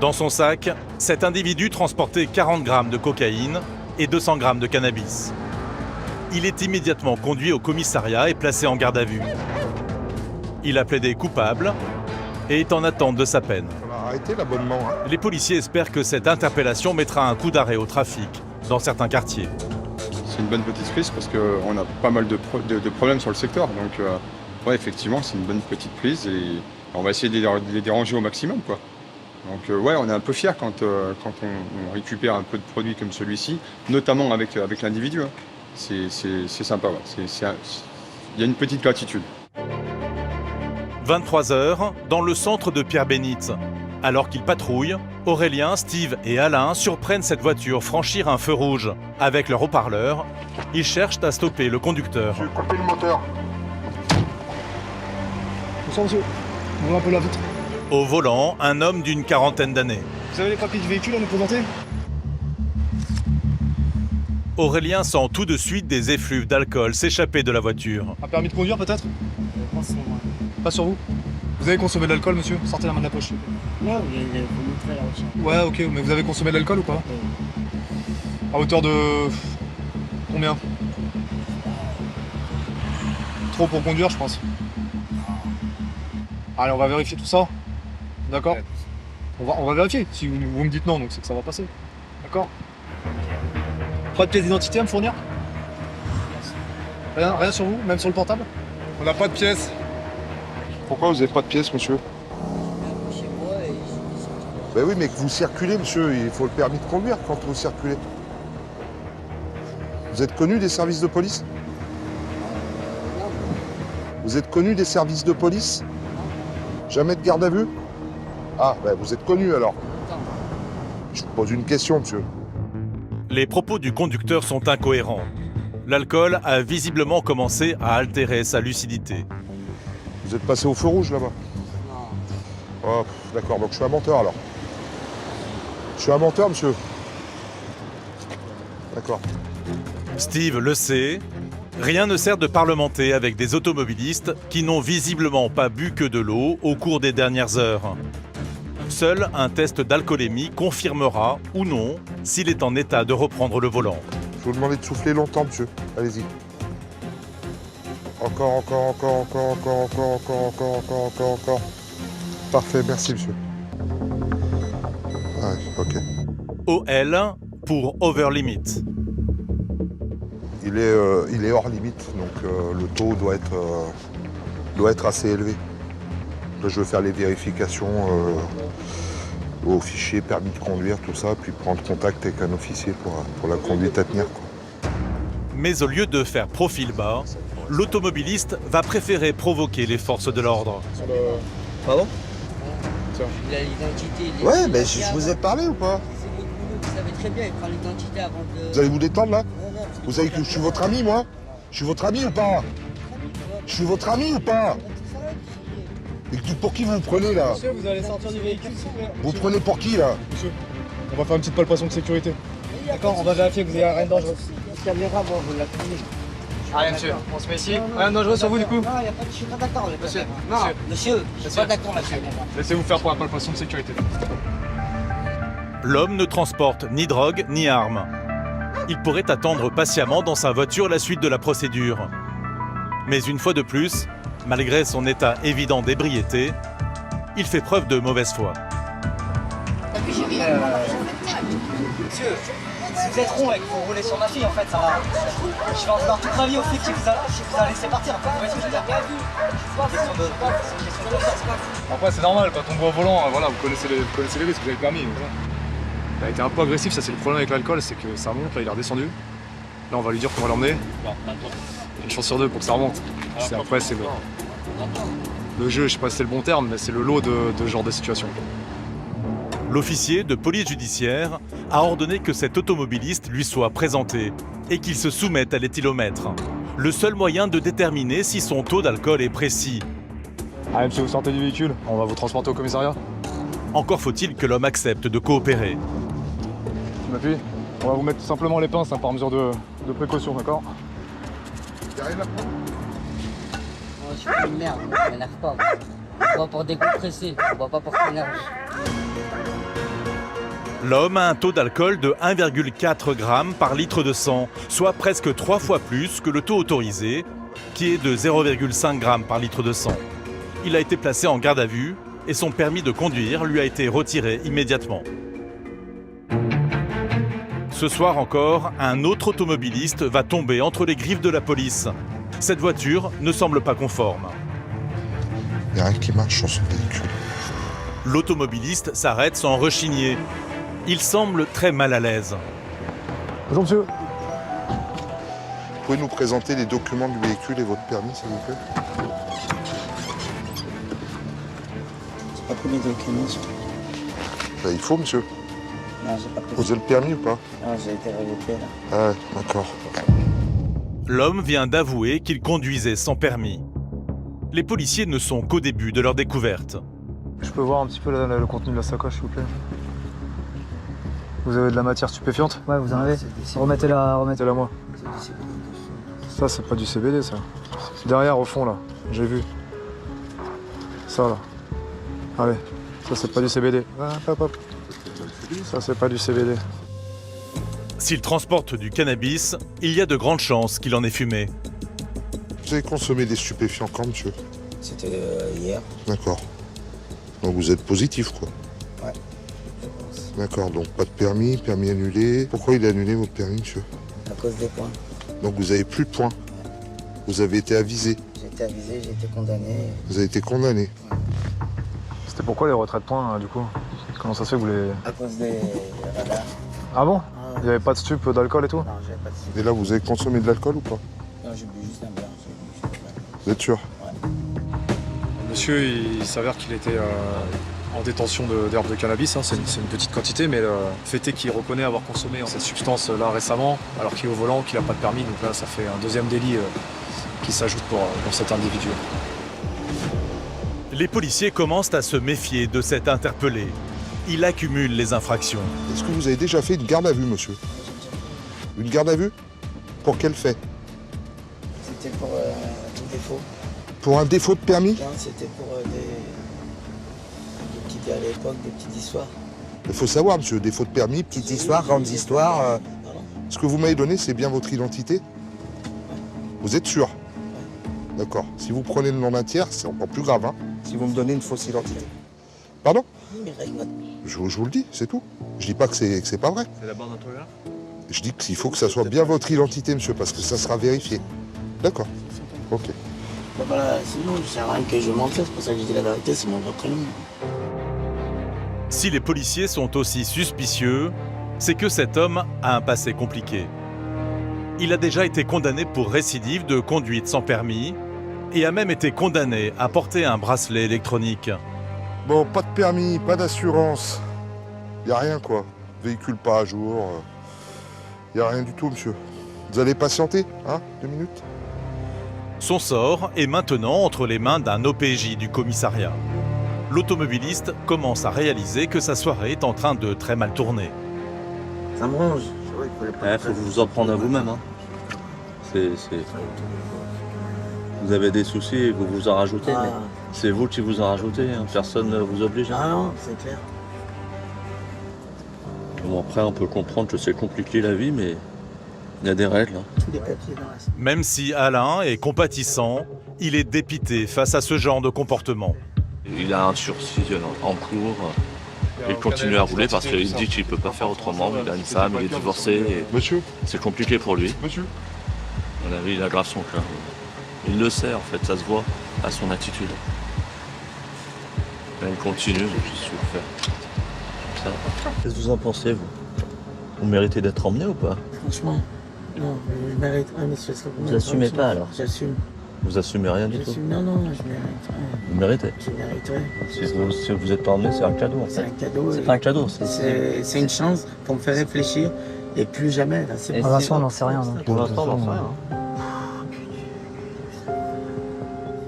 Dans son sac, cet individu transportait 40 grammes de cocaïne et 200 grammes de cannabis. Il est immédiatement conduit au commissariat et placé en garde à vue. Il a plaidé coupable et est en attente de sa peine. On a arrêté l'abonnement. Hein. Les policiers espèrent que cette interpellation mettra un coup d'arrêt au trafic dans certains quartiers. C'est une bonne petite prise parce qu'on a pas mal de problèmes sur le secteur. Donc, ouais, effectivement, c'est une bonne petite prise et on va essayer de les déranger au maximum, quoi. Donc, ouais, on est un peu fiers quand on récupère un peu de produits comme celui-ci, notamment avec l'individu. Hein. C'est sympa, ouais. Il y a une petite gratitude. 23h, dans le centre de Pierre-Bénite. Alors qu'ils patrouillent, Aurélien, Steve et Alain surprennent cette voiture franchir un feu rouge. Avec leur haut-parleur, ils cherchent à stopper le conducteur. Monsieur, coupez le moteur. Bonsoir monsieur, on un peu la vitre. Au volant, un homme d'une quarantaine d'années. Vous avez les papiers du véhicule à nous présenter? Aurélien sent tout de suite des effluves d'alcool s'échapper de la voiture. Un permis de conduire peut-être? Pas sur vous? Vous avez consommé de l'alcool, monsieur? Sortez la main de la poche. Non, vous montrez la recherche. Ouais, ok, mais vous avez consommé de l'alcool ou pas? À hauteur de... combien? Trop pour conduire, je pense. Allez, on va vérifier tout ça. D'accord? On va vérifier. Si vous me dites non, donc c'est que ça va passer. D'accord? Pas de pièce d'identité à me fournir? Rien sur vous, même sur le portable? On n'a pas de pièces. Pourquoi vous n'avez pas de pièces, monsieur? Ben oui, mais que vous circulez, monsieur, il faut le permis de conduire quand vous circulez. Vous êtes connu des services de police? Vous êtes connu des services de police? Jamais de garde à vue? Ah, ben vous êtes connu alors. Je vous pose une question, monsieur. Les propos du conducteur sont incohérents. L'alcool a visiblement commencé à altérer sa lucidité. Vous êtes passé au feu rouge là-bas? Oh, d'accord, donc je suis un menteur alors. Je suis un menteur, monsieur. D'accord. Steve le sait, rien ne sert de parlementer avec des automobilistes qui n'ont visiblement pas bu que de l'eau au cours des dernières heures. Seul un test d'alcoolémie confirmera ou non s'il est en état de reprendre le volant. Je vous demandais de souffler longtemps, monsieur. Allez-y. Encore. Parfait, merci, monsieur. Ah, ok. OL pour over limit. Il est hors limite, donc le taux doit être assez élevé. Là, je vais faire les vérifications au fichier permis de conduire, tout ça, puis prendre contact avec un officier pour la conduite à tenir, quoi. Mais au lieu de faire profil bas, l'automobiliste va préférer provoquer les forces de l'ordre. Pardon? Il a l'identité. Ouais, mais je vous ai parlé ou pas? Vous savez très bien, il prend l'identité avant de... Vous allez vous détendre là? Vous savez que je suis votre ami, moi? Je suis votre ami ou pas? Je suis votre ami ou pas? Et pour qui vous me prenez là? Monsieur, vous allez sortir du véhicule, s'il vous plaît. Vous prenez pour qui là? Monsieur, on va faire une petite palpation de sécurité. D'accord, on va vérifier que vous n'avez rien de dangereux. Caméra, bon, vous l'avez filmé. Allez, monsieur, on se met ici. Rien de dangereux sur vous du coup? Non, je suis pas d'accord. Monsieur, non, monsieur, je suis pas d'accord là-dessus. Laissez-vous faire pour la palpation de sécurité. L'homme ne transporte ni drogue ni arme. Il pourrait attendre patiemment dans sa voiture la suite de la procédure. Mais une fois de plus, malgré son état évident d'ébriété, il fait preuve de mauvaise foi. Monsieur, si vous êtes rond et que vous roulez sur ma fille, en fait, ça va. Je vais en vouloir toute ma vie au flic qui vous a laissé partir. En fait, vous voyez ce que je veux dire? Après, c'est normal, quand on voit au volant, voilà, vous connaissez les risques, vous avez le permis. Voilà. Il a été un peu agressif, ça c'est le problème avec l'alcool, c'est que ça remonte, là il est redescendu. Là on va lui dire qu'on va l'emmener. Une chance sur deux pour que ça remonte. Après c'est le jeu, je sais pas si c'est le bon terme, mais c'est le lot de ce genre de situation. L'officier de police judiciaire a ordonné que cet automobiliste lui soit présenté et qu'il se soumette à l'éthylomètre. Le seul moyen de déterminer si son taux d'alcool est précis. Allez monsieur, vous sortez du véhicule, on va vous transporter au commissariat. Encore faut-il que l'homme accepte de coopérer. Tu m'appuies? On va vous mettre tout simplement les pinces par mesure de précaution, d'accord? Y'a rien à prendre? Moi, je suis une merde, je m'énerve pas. On va pour décompresser, on va pas pour s'énerver. L'homme a un taux d'alcool de 1,4 g par litre de sang, soit presque 3 fois plus que le taux autorisé, qui est de 0,5 g par litre de sang. Il a été placé en garde à vue et son permis de conduire lui a été retiré immédiatement. Ce soir encore, un autre automobiliste va tomber entre les griffes de la police. Cette voiture ne semble pas conforme. Il n'y a rien qui marche sur son véhicule. L'automobiliste s'arrête sans rechigner. Il semble très mal à l'aise. Bonjour monsieur. Vous pouvez nous présenter les documents du véhicule et votre permis, s'il vous plaît? J'ai pas pris les documents. Ben, il faut, monsieur. Non, j'ai pas pris. Vous avez le permis ou pas? Non, j'ai été révoqué là. Ah, d'accord. L'homme vient d'avouer qu'il conduisait sans permis. Les policiers ne sont qu'au début de leur découverte. Je peux voir un petit peu le contenu de la sacoche, s'il vous plaît? Vous avez de la matière stupéfiante? Ouais, vous en avez. Remettez-la moi. Ça, c'est pas du CBD, ça. Derrière, au fond, là. J'ai vu. Ça, là. Allez. Ça, c'est pas du CBD. Hop, hop. Ça, c'est pas du CBD. S'il transporte du cannabis, il y a de grandes chances qu'il en ait fumé. Vous avez consommé des stupéfiants quand, monsieur? C'était hier. D'accord. Donc vous êtes positif, quoi? Ouais. D'accord, donc pas de permis, permis annulé. Pourquoi il a annulé votre permis, monsieur? À cause des points. Donc vous avez plus de points. Vous avez été avisé. J'ai été avisé, j'ai été condamné. Vous avez été condamné. C'était pourquoi les retraits de points, du coup? Comment ça se fait que vous les... À cause des radars. Ah bon? Il n'y avait pas de stup, d'alcool et tout? Non, j'avais pas de stup. Et là, vous avez consommé de l'alcool ou pas? Non, j'ai bu juste un verre. Vous êtes sûr? Ouais. Monsieur, il s'avère qu'il était en détention d'herbes de cannabis. Hein. C'est une petite quantité, mais le fait est qu'il reconnaît avoir consommé cette substance-là récemment, alors qu'il est au volant, qu'il n'a pas de permis. Donc là, ça fait un deuxième délit qui s'ajoute pour cet individu. Les policiers commencent à se méfier de cet interpellé. Il accumule les infractions. Est-ce que vous avez déjà fait une garde à vue, monsieur? Une garde à vue? Pour quel fait? C'était pour un défaut. Pour un défaut de permis? Non, c'était pour des petites, à l'époque, des petites histoires. Il faut savoir, monsieur, défaut de permis, Petites histoires, grandes histoires. Ce que vous m'avez donné, c'est bien votre identité? Vous êtes sûr? D'accord. Si vous prenez le nom d'un tiers, c'est encore plus grave, hein? Si vous me donnez une fausse identité. Pardon? Je vous le dis, c'est tout. Je dis pas que c'est pas vrai. C'est la bande d'entreprise? Je dis qu'il faut que ça soit bien votre identité, monsieur, parce que ça sera vérifié. D'accord. Ok. Bah voilà, sinon, je sais rien que je montre, c'est pour ça que je dis la vérité, c'est mon vrai prénom. Si les policiers sont aussi suspicieux, c'est que cet homme a un passé compliqué. Il a déjà été condamné pour récidive de conduite sans permis et a même été condamné à porter un bracelet électronique. Bon, pas de permis, pas d'assurance. Y a rien, quoi. Véhicule pas à jour. Y a rien du tout, monsieur. Vous allez patienter, hein? 2 minutes? Son sort est maintenant entre les mains d'un OPJ du commissariat. L'automobiliste commence à réaliser que sa soirée est en train de très mal tourner. Ça me ronge. Faut vous en prendre à vous-même. Hein. Vous avez des soucis et vous vous en rajoutez. Ah. Mais c'est vous qui vous en rajoutez. Hein. Personne ne vous oblige. Hein. Ah non, c'est clair. Bon, après, on peut comprendre que c'est compliqué la vie, mais il y a des règles. Hein. Tous les papiers dans la... Même si Alain est compatissant, il est dépité face à ce genre de comportement. Il a un sursis en cours. Il continue à rouler parce qu'il dit qu'il ne peut pas faire autrement. Il a une femme, il est divorcé. Et monsieur, c'est compliqué pour lui. Monsieur, À mon avis, il aggrave son cas. Il le sait, en fait, ça se voit à son attitude. Mais il continue, donc je suis faire. ça. Qu'est-ce que vous en pensez, vous? Vous méritez d'être emmené ou pas? Franchement, non, je mérite rien, monsieur. Vous assumez pas alors? J'assume. Vous assumez rien du tout? Non, non, je mérite rien. Vous méritez? Je mérite rien. Si vous êtes pas emmené, c'est un cadeau en fait. C'est un cadeau. C'est pas un cadeau, c'est une chance pour me faire réfléchir et plus jamais. Là, pour l'instant, on n'en sait rien. Pour l'instant, on n'en sait rien.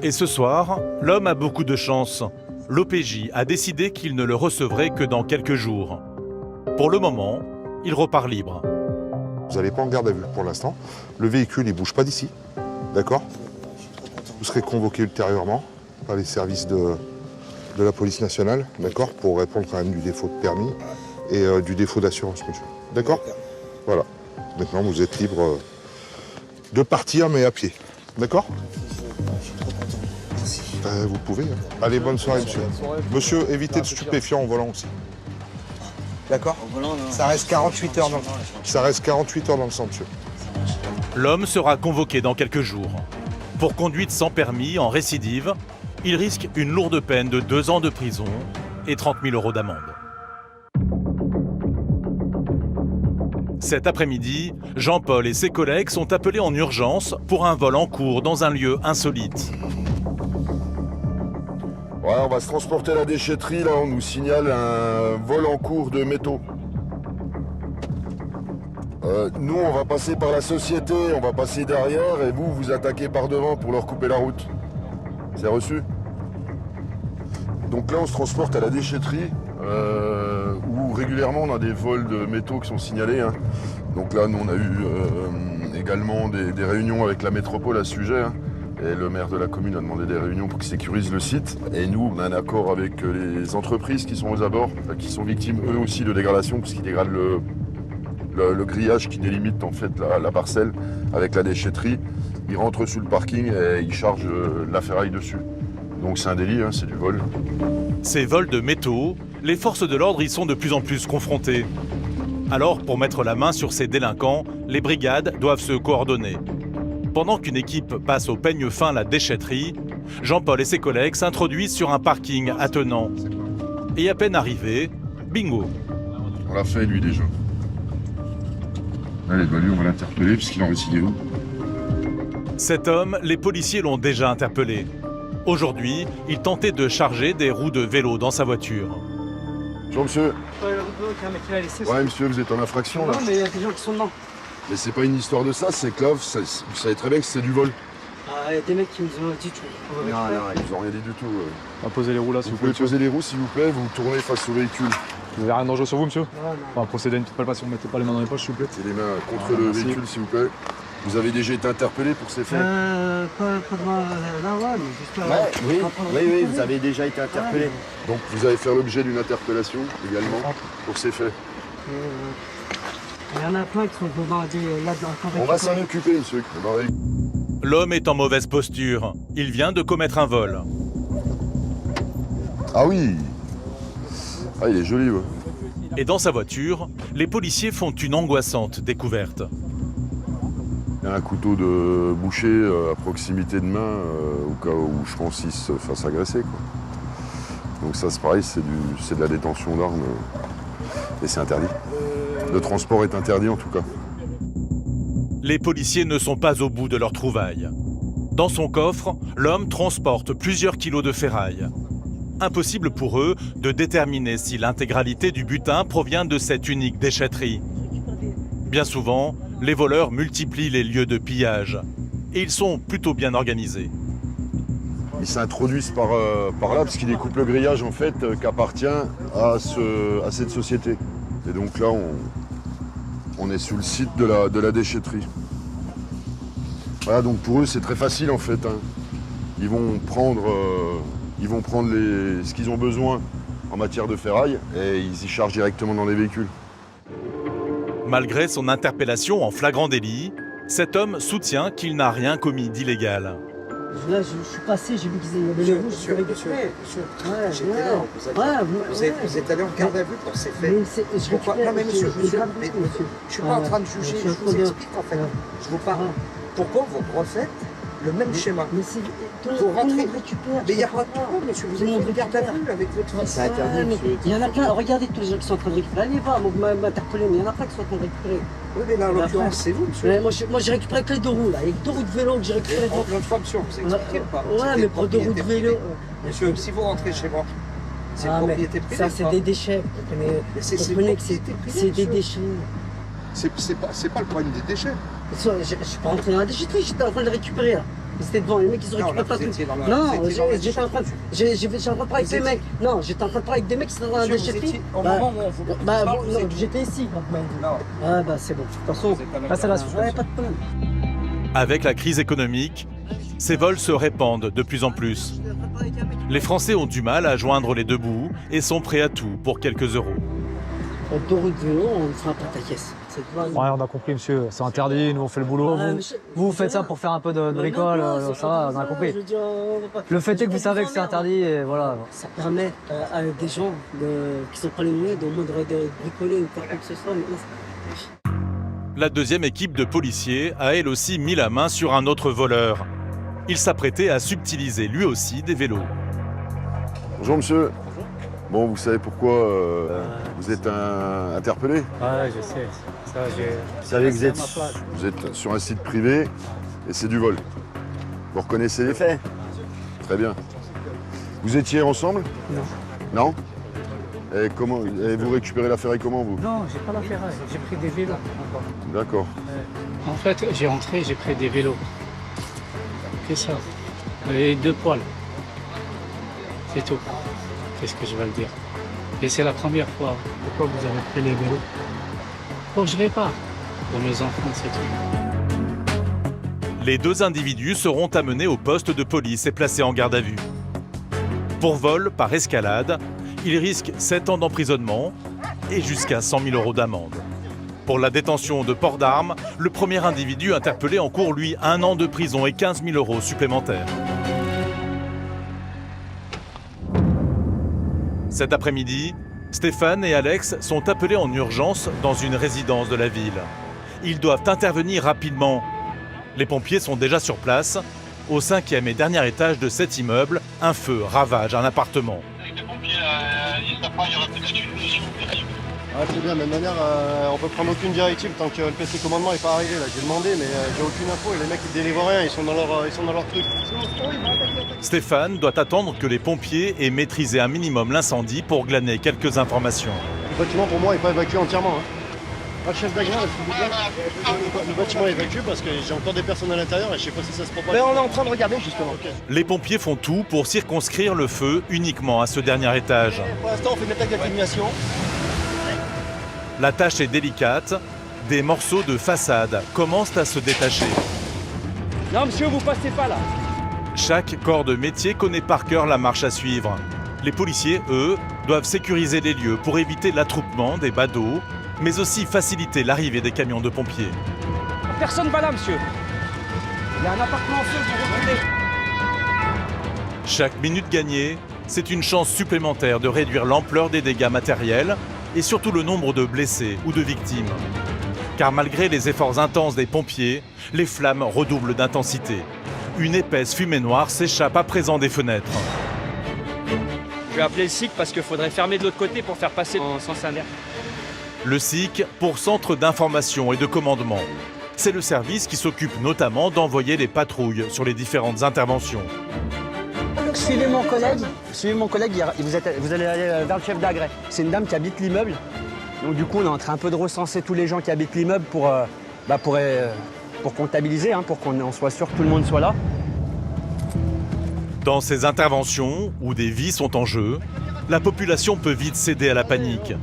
Et ce soir, l'homme a beaucoup de chance. L'OPJ a décidé qu'il ne le recevrait que dans quelques jours. Pour le moment, il repart libre. Vous n'allez pas en garde à vue pour l'instant. Le véhicule, il ne bouge pas d'ici. D'accord? Vous serez convoqué ultérieurement par les services de la police nationale, d'accord, pour répondre quand même du défaut de permis et du défaut d'assurance, monsieur. D'accord? Voilà. Maintenant, vous êtes libre de partir, mais à pied. D'accord? Vous pouvez. Hein. Allez, bonne soirée, monsieur. Monsieur, évitez de stupéfiants en volant aussi. D'accord? Ça reste 48 heures dans le centre. Ça reste 48 heures dans le centre, monsieur. L'homme sera convoqué dans quelques jours. Pour conduite sans permis en récidive, il risque une lourde peine de 2 ans de prison et 30 000 € d'amende. Cet après-midi, Jean-Paul et ses collègues sont appelés en urgence pour un vol en cours dans un lieu insolite. Ouais, on va se transporter à la déchetterie, là, on nous signale un vol en cours de métaux. Nous, on va passer par la société, on va passer derrière, et vous, vous attaquez par devant pour leur couper la route. C'est reçu? Donc là, on se transporte à la déchetterie, où régulièrement, on a des vols de métaux qui sont signalés. Hein. Donc là, nous, on a eu également des réunions avec la métropole à ce sujet. Hein. Et le maire de la commune a demandé des réunions pour qu'ils sécurisent le site. Et nous, on a un accord avec les entreprises qui sont aux abords, qui sont victimes eux aussi de dégradation, puisqu'ils dégradent le grillage qui délimite en fait la parcelle avec la déchetterie. Ils rentrent sur le parking et ils chargent la ferraille dessus. Donc c'est un délit, hein, c'est du vol. Ces vols de métaux, les forces de l'ordre y sont de plus en plus confrontées. Alors, pour mettre la main sur ces délinquants, les brigades doivent se coordonner. Pendant qu'une équipe passe au peigne fin la déchetterie, Jean-Paul et ses collègues s'introduisent sur un parking attenant. Et à peine arrivés, bingo. On l'a fait lui déjà. Allez, bah lui on va l'interpeller puisqu'il en récidive. Cet homme, les policiers l'ont déjà interpellé. Aujourd'hui, il tentait de charger des roues de vélo dans sa voiture. Bonjour monsieur. Ouais, monsieur, vous êtes en infraction là. Non, mais il y a des gens qui sont dedans. Mais c'est pas une histoire de ça, c'est que là, vous savez très bien que c'est du vol. Il y a des mecs qui nous ont dit tu Non, ils vous ont rien dit du tout. On va poser les roues là, s'il vous plaît. Vous pouvez poser les roues s'il vous plaît, vous tournez face au véhicule. Vous n'avez rien de dangereux sur vous, monsieur? On va procéder à une petite palpation, mettez pas les mains dans les poches, s'il vous plaît. Mettez les mains contre le véhicule, s'il vous plaît. Vous avez déjà été interpellé pour ces faits? Oui, vous avez déjà été interpellé. Donc vous allez faire l'objet d'une interpellation également pour ces faits. Il y en a plein qui sont là-dedans. On va s'en occuper, monsieur. L'homme est en mauvaise posture. Il vient de commettre un vol. Ah oui! Ah, il est joli, ouais. Et dans sa voiture, les policiers font une angoissante découverte. Il y a un couteau de boucher à proximité de main, au cas où je pense qu'il se fasse agresser, quoi. Donc ça, c'est pareil, c'est de la détention d'armes et c'est interdit. Le transport est interdit en tout cas. Les policiers ne sont pas au bout de leur trouvaille. Dans son coffre, l'homme transporte plusieurs kilos de ferraille. Impossible pour eux de déterminer si l'intégralité du butin provient de cette unique déchetterie. Bien souvent, les voleurs multiplient les lieux de pillage. Et ils sont plutôt bien organisés. Ils s'introduisent par là parce qu'ils découpent le grillage en fait qui appartient à cette société. Et donc là, on est sur le site de la déchetterie. Voilà, donc pour eux, c'est très facile en fait. Hein. Ils vont prendre ce qu'ils ont besoin en matière de ferraille et ils y chargent directement dans les véhicules. Malgré son interpellation en flagrant délit, cet homme soutient qu'il n'a rien commis d'illégal. Là, je suis passé, j'ai vu qu'ils avaient les rouges, je récupéré. Vous êtes allé en garde à vue pour ces faits. Pourquoi? Non mais monsieur, je suis pas en train de juger, je vous explique en fait. Je vous parle. Pourquoi vous refaites le même schéma. Mais c'est... Pour rentrer. récupère. Mais il n'y a pas de problème, monsieur. Vous avez une garde à vue avec votre fils. C'est interdit, monsieur. Il y en a plein. Regardez tous les gens qui sont en train de récupérer. Allez voir, m'interpeller, mais il y en a plein qui sont en train de récupérer. Oui, mais là, en l'occurrence, c'est vous, monsieur. Moi, j'ai récupéré que les 2 roues, là. Il y a que 2 roues de vélo que j'ai récupéré. L'autre fois, monsieur, vous expliquez pas. Ouais, mais pour 2 roues de vélo. Monsieur, si vous rentrez chez moi, c'est propriété privée. Ça, c'est des déchets. C'est des déchets. C'est pas le problème des déchets. Je suis pas rentré dans la déchetterie, j'étais en train de les récupérer là. C'était devant les mecs, ils ont récupéré pas tout. Non, j'étais en train de parler avec des mecs. Non, j'étais en train de parler avec des mecs qui étaient dans la déchetterie. Au moment où on vous j'étais ici. Ah bah c'est bon. De toute façon, ça va, pas de problème. Avec la crise économique, ces vols se répandent de plus en plus. Les Français ont du mal à joindre les deux bouts et sont prêts à tout pour quelques euros. 2 roues de vélo, on fera pas ta caisse. Ouais, on a compris, monsieur. C'est interdit, nous on fait le boulot. Vous faites ça pour faire un peu de bricole, ça va, on a compris. Le fait est que vous savez que c'est interdit et voilà. Ça permet à des gens qui sont pas les moyens de bricoler ou faire quoi que ce soit. La deuxième équipe de policiers a elle aussi mis la main sur un autre voleur. Il s'apprêtait à subtiliser lui aussi des vélos. Bonjour monsieur. Bon, vous savez pourquoi vous êtes interpellé? Ouais, je sais. Ça, vous savez que vous êtes sur un site privé et c'est du vol. Vous reconnaissez les faits? Très bien. Vous étiez ensemble? Non. Non? Et comment vous récupérez la ferraille comment, vous? Non, j'ai pas la ferraille, j'ai pris des vélos encore. D'accord. En fait, j'ai rentré, j'ai pris des vélos. C'est ça. Et 2 poils. C'est tout. Qu'est-ce que je vais le dire? Et c'est la première fois. Pourquoi vous avez pris les vélos? Pour que je répare. Pour mes enfants, c'est tout. Les 2 individus seront amenés au poste de police et placés en garde à vue. Pour vol par escalade, ils risquent 7 ans d'emprisonnement et jusqu'à 100 000 € d'amende. Pour la détention de port d'armes, le premier individu interpellé encourt, lui, 1 an de prison et 15 000 € supplémentaires. Cet après-midi, Stéphane et Alex sont appelés en urgence dans une résidence de la ville. Ils doivent intervenir rapidement. Les pompiers sont déjà sur place. Au 5e et dernier étage de cet immeuble, un feu ravage un appartement. Les pompiers, ils ne savent pas, il y aura peut-être une fusion. Ah, c'est bien, de toute manière, on peut prendre aucune directive tant que le PC commandement n'est pas arrivé. J'ai demandé, mais j'ai aucune info et les mecs ils délivrent rien, ils sont dans leur truc. Stéphane doit attendre que les pompiers aient maîtrisé un minimum l'incendie pour glaner quelques informations. Le bâtiment pour moi n'est pas évacué entièrement. Pas le chef d'agrément, le bâtiment est évacué parce que j'ai encore des personnes à l'intérieur et je sais pas si ça se propage. Mais on est en train de regarder justement. Les pompiers font tout pour circonscrire le feu uniquement à ce dernier étage. Pour l'instant, on fait une attaque d'atténuation. La tâche est délicate. Des morceaux de façade commencent à se détacher. Non monsieur, vous passez pas là. Chaque corps de métier connaît par cœur la marche à suivre. Les policiers, eux, doivent sécuriser les lieux pour éviter l'attroupement des badauds, mais aussi faciliter l'arrivée des camions de pompiers. Personne va là, monsieur. Il y a un appartement en feu, vous reculez. Chaque minute gagnée, c'est une chance supplémentaire de réduire l'ampleur des dégâts matériels et surtout le nombre de blessés ou de victimes. Car malgré les efforts intenses des pompiers, les flammes redoublent d'intensité. Une épaisse fumée noire s'échappe à présent des fenêtres. Je vais appeler le SIC parce qu'il faudrait fermer de l'autre côté pour faire passer en sens inverse. Le SIC pour Centre d'information et de commandement. C'est le service qui s'occupe notamment d'envoyer les patrouilles sur les différentes interventions. Suivez mon collègue, vous allez aller vers le chef d'agrès. C'est une dame qui habite l'immeuble. Donc du coup, on est en train un peu de recenser tous les gens qui habitent l'immeuble pour comptabiliser, pour qu'on soit sûr que tout le monde soit là. Dans ces interventions, où des vies sont en jeu, la population peut vite céder à la panique.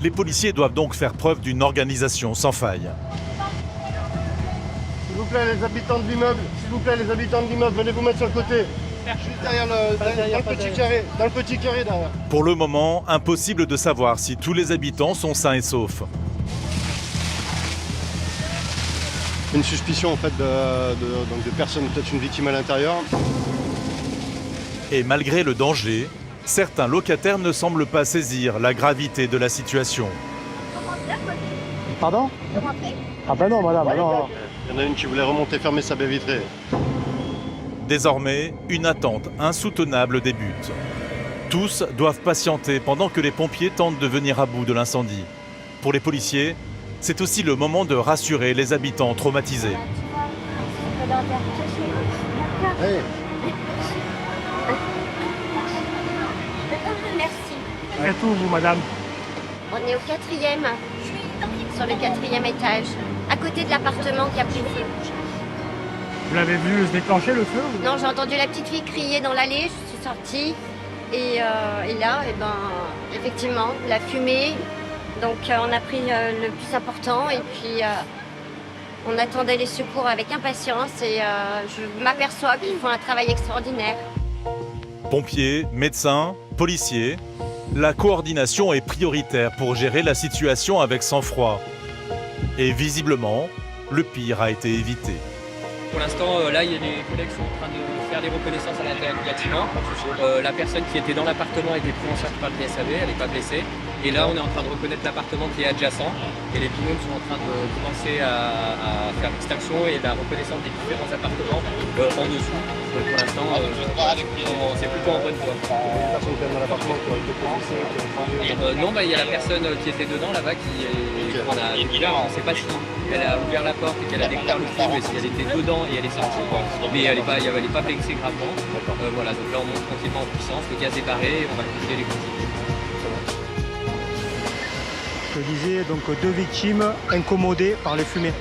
Les policiers doivent donc faire preuve d'une organisation sans faille. S'il vous plaît, les habitants de l'immeuble, venez vous mettre sur le côté. Juste derrière dans le petit carré derrière. Pour le moment, impossible de savoir si tous les habitants sont sains et saufs. Une suspicion en fait de personnes, peut-être une victime à l'intérieur. Et malgré le danger, certains locataires ne semblent pas saisir la gravité de la situation. Pardon? Ah ben non, madame, non. Il y en a une qui voulait remonter fermer sa baie vitrée. Désormais, une attente insoutenable débute. Tous doivent patienter pendant que les pompiers tentent de venir à bout de l'incendie. Pour les policiers, c'est aussi le moment de rassurer les habitants traumatisés. Hey. Merci. Êtes où, vous, madame? On est au 4e, sur le 4e étage, à côté de l'appartement qui a pris feu. Vous l'avez vu se déclencher, le feu? Non, j'ai entendu la petite fille crier dans l'allée, je suis sortie. Et là, effectivement, la fumée. Donc on a pris le plus important et puis on attendait les secours avec impatience et je m'aperçois qu'ils font un travail extraordinaire. Pompiers, médecins, policiers, la coordination est prioritaire pour gérer la situation avec sang-froid. Et visiblement, le pire a été évité. Pour l'instant, là, les collègues sont en train de faire des reconnaissances à l'intérieur du bâtiment. La personne qui était dans l'appartement a été prise en charge par le PSAV, elle n'est pas blessée. Et là, on est en train de reconnaître l'appartement qui est adjacent. Et les binômes sont en train de commencer à faire l'extinction et la reconnaissance des différents appartements en dessous. Donc pour l'instant, c'est plutôt en bonne voie. Non, il y a la personne qui était dedans là-bas qu'on a découvert. On ne sait pas si elle a ouvert la porte et qu'elle a découvert le feu, mais si elle était dedans et elle est sortie. Mais elle n'est pas blessée gravement. Voilà, donc là on monte tranquillement en puissance, le gaz est barré et on va coucher les consignes. Je disais donc 2 victimes incommodées par les fumées.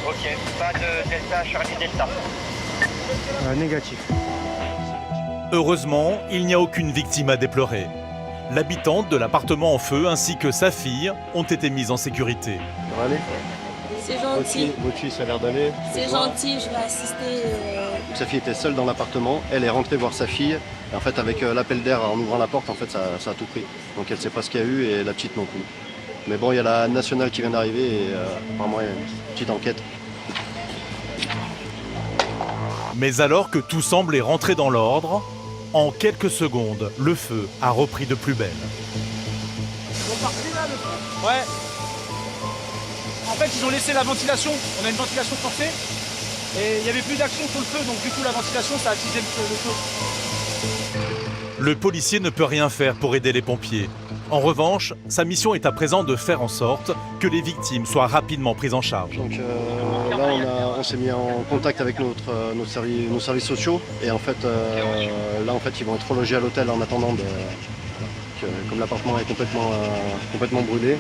Ok, pas de delta, Charlie Delta. Négatif. Heureusement, il n'y a aucune victime à déplorer. L'habitante de l'appartement en feu ainsi que sa fille ont été mises en sécurité. Ça va aller? C'est gentil. Votre fille, ça a l'air d'aller? C'est gentil, je vais assister. Sa fille était seule dans l'appartement, elle est rentrée voir sa fille. Et en fait, avec l'appel d'air en ouvrant la porte, en fait, ça a tout pris. Donc elle ne sait pas ce qu'il y a eu et la petite non plus. Mais bon, il y a la nationale qui vient d'arriver et apparemment il y a une petite enquête. Mais alors que tout semblait rentrer dans l'ordre, en quelques secondes, le feu a repris de plus belle. Ouais. En fait, ils ont laissé la ventilation. On a une ventilation forcée. Et il n'y avait plus d'action sur le feu, donc du coup, la ventilation, ça a attisé le feu. Le policier ne peut rien faire pour aider les pompiers. En revanche, sa mission est à présent de faire en sorte que les victimes soient rapidement prises en charge. Donc là, on s'est mis en contact avec nos services sociaux. Et en fait, là, ils vont être relogés à l'hôtel en attendant comme l'appartement est complètement brûlé,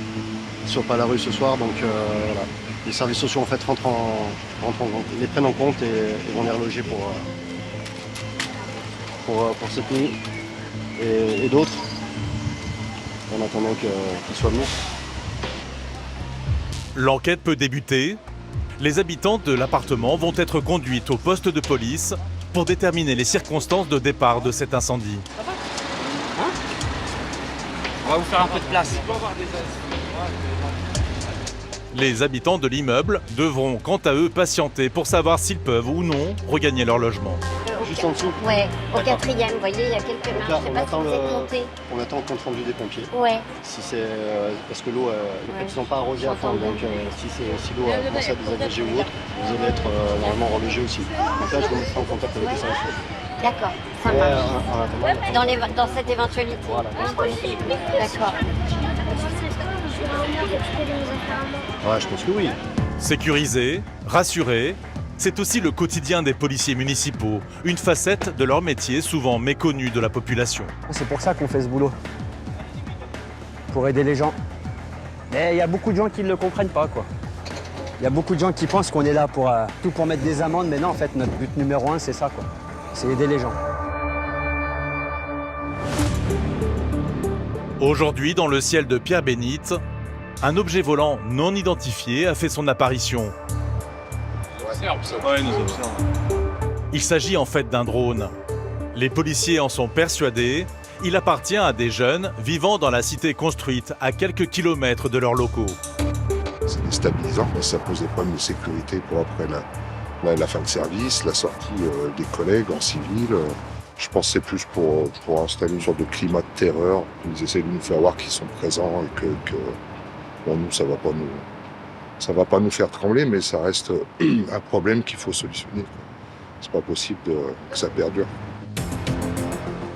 ils ne soient pas à la rue ce soir. Donc voilà. Les services sociaux en fait rentrent en compte, les prennent en compte et vont les reloger pour cette nuit et d'autres en attendant qu'ils soient venus. L'enquête peut débuter. Les habitantes de l'appartement vont être conduites au poste de police pour déterminer les circonstances de départ de cet incendie. On va vous faire un peu de place. Les habitants de l'immeuble devront quant à eux patienter pour savoir s'ils peuvent ou non regagner leur logement. Juste en dessous? Ouais, au 4e, vous voyez, il y a quelques marches, je ne sais pas si vous êtes montés. On attend le compte rendu des pompiers. Ouais. Si c'est parce que l'eau, ils ne sont pas arrosés à fond, donc si l'eau a commencé à désagréger ou autre, vous allez être normalement relogé aussi. Donc là, je vous mettrai en contact avec les services. D'accord, ça marche. Dans cette éventualité. Voilà. D'accord. Ouais, je pense que oui. Sécuriser, rassurer, c'est aussi le quotidien des policiers municipaux, une facette de leur métier souvent méconnue de la population. C'est pour ça qu'on fait ce boulot. Pour aider les gens. Mais il y a beaucoup de gens qui ne le comprennent pas, quoi. Il y a beaucoup de gens qui pensent qu'on est là pour tout pour mettre des amendes, mais non, en fait, notre but numéro 1, c'est ça, quoi. C'est aider les gens. Aujourd'hui, dans le ciel de Pierre-Bénite, un objet volant non identifié a fait son apparition. Ouais, ils nous observent. Il s'agit en fait d'un drone. Les policiers en sont persuadés. Il appartient à des jeunes vivant dans la cité construite à quelques kilomètres de leurs locaux. C'est déstabilisant, mais ça pose des problèmes de sécurité pour après la fin de service, la sortie des collègues en civil. Je pense que c'est plus pour installer une sorte de climat de terreur. Ils essaient de nous faire voir qu'ils sont présents et que bon, nous, ça va pas Ça va pas nous faire trembler, mais ça reste un problème qu'il faut solutionner. C'est pas possible que ça perdure.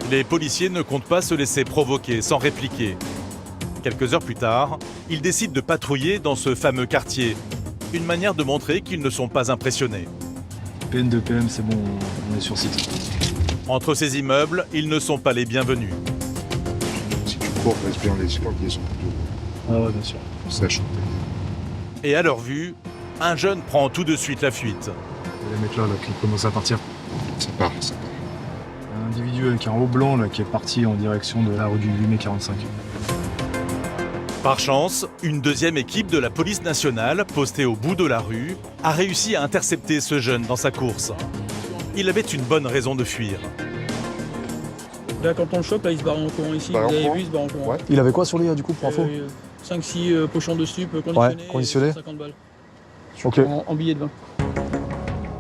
Les policiers ne comptent pas se laisser provoquer sans répliquer. Quelques heures plus tard, ils décident de patrouiller dans ce fameux quartier. Une manière de montrer qu'ils ne sont pas impressionnés. PN2 PM, c'est bon, on est sur site. Entre ces immeubles, ils ne sont pas les bienvenus. Si tu cours, reste bien les yeux, ils ont Ah ouais, bien sûr. Sèche. Et à leur vue, un jeune prend tout de suite la fuite. Les mecs là qui commencent à partir. Ça part, ça part. Un individu avec un haut blanc là, qui est parti en direction de la rue du 8 mai 45. Par chance, une deuxième équipe de la police nationale, postée au bout de la rue, a réussi à intercepter ce jeune dans sa course. Il avait une bonne raison de fuir. Là, quand on le chope, là, il se barre en courant ici. Vous avez vu, il se barre en courant. Ouais. Il avait quoi sur lui, du coup, pour info 5-6 pochons de stup conditionnés. Ouais, conditionnés. 50 balles. Ok. En billets de 20.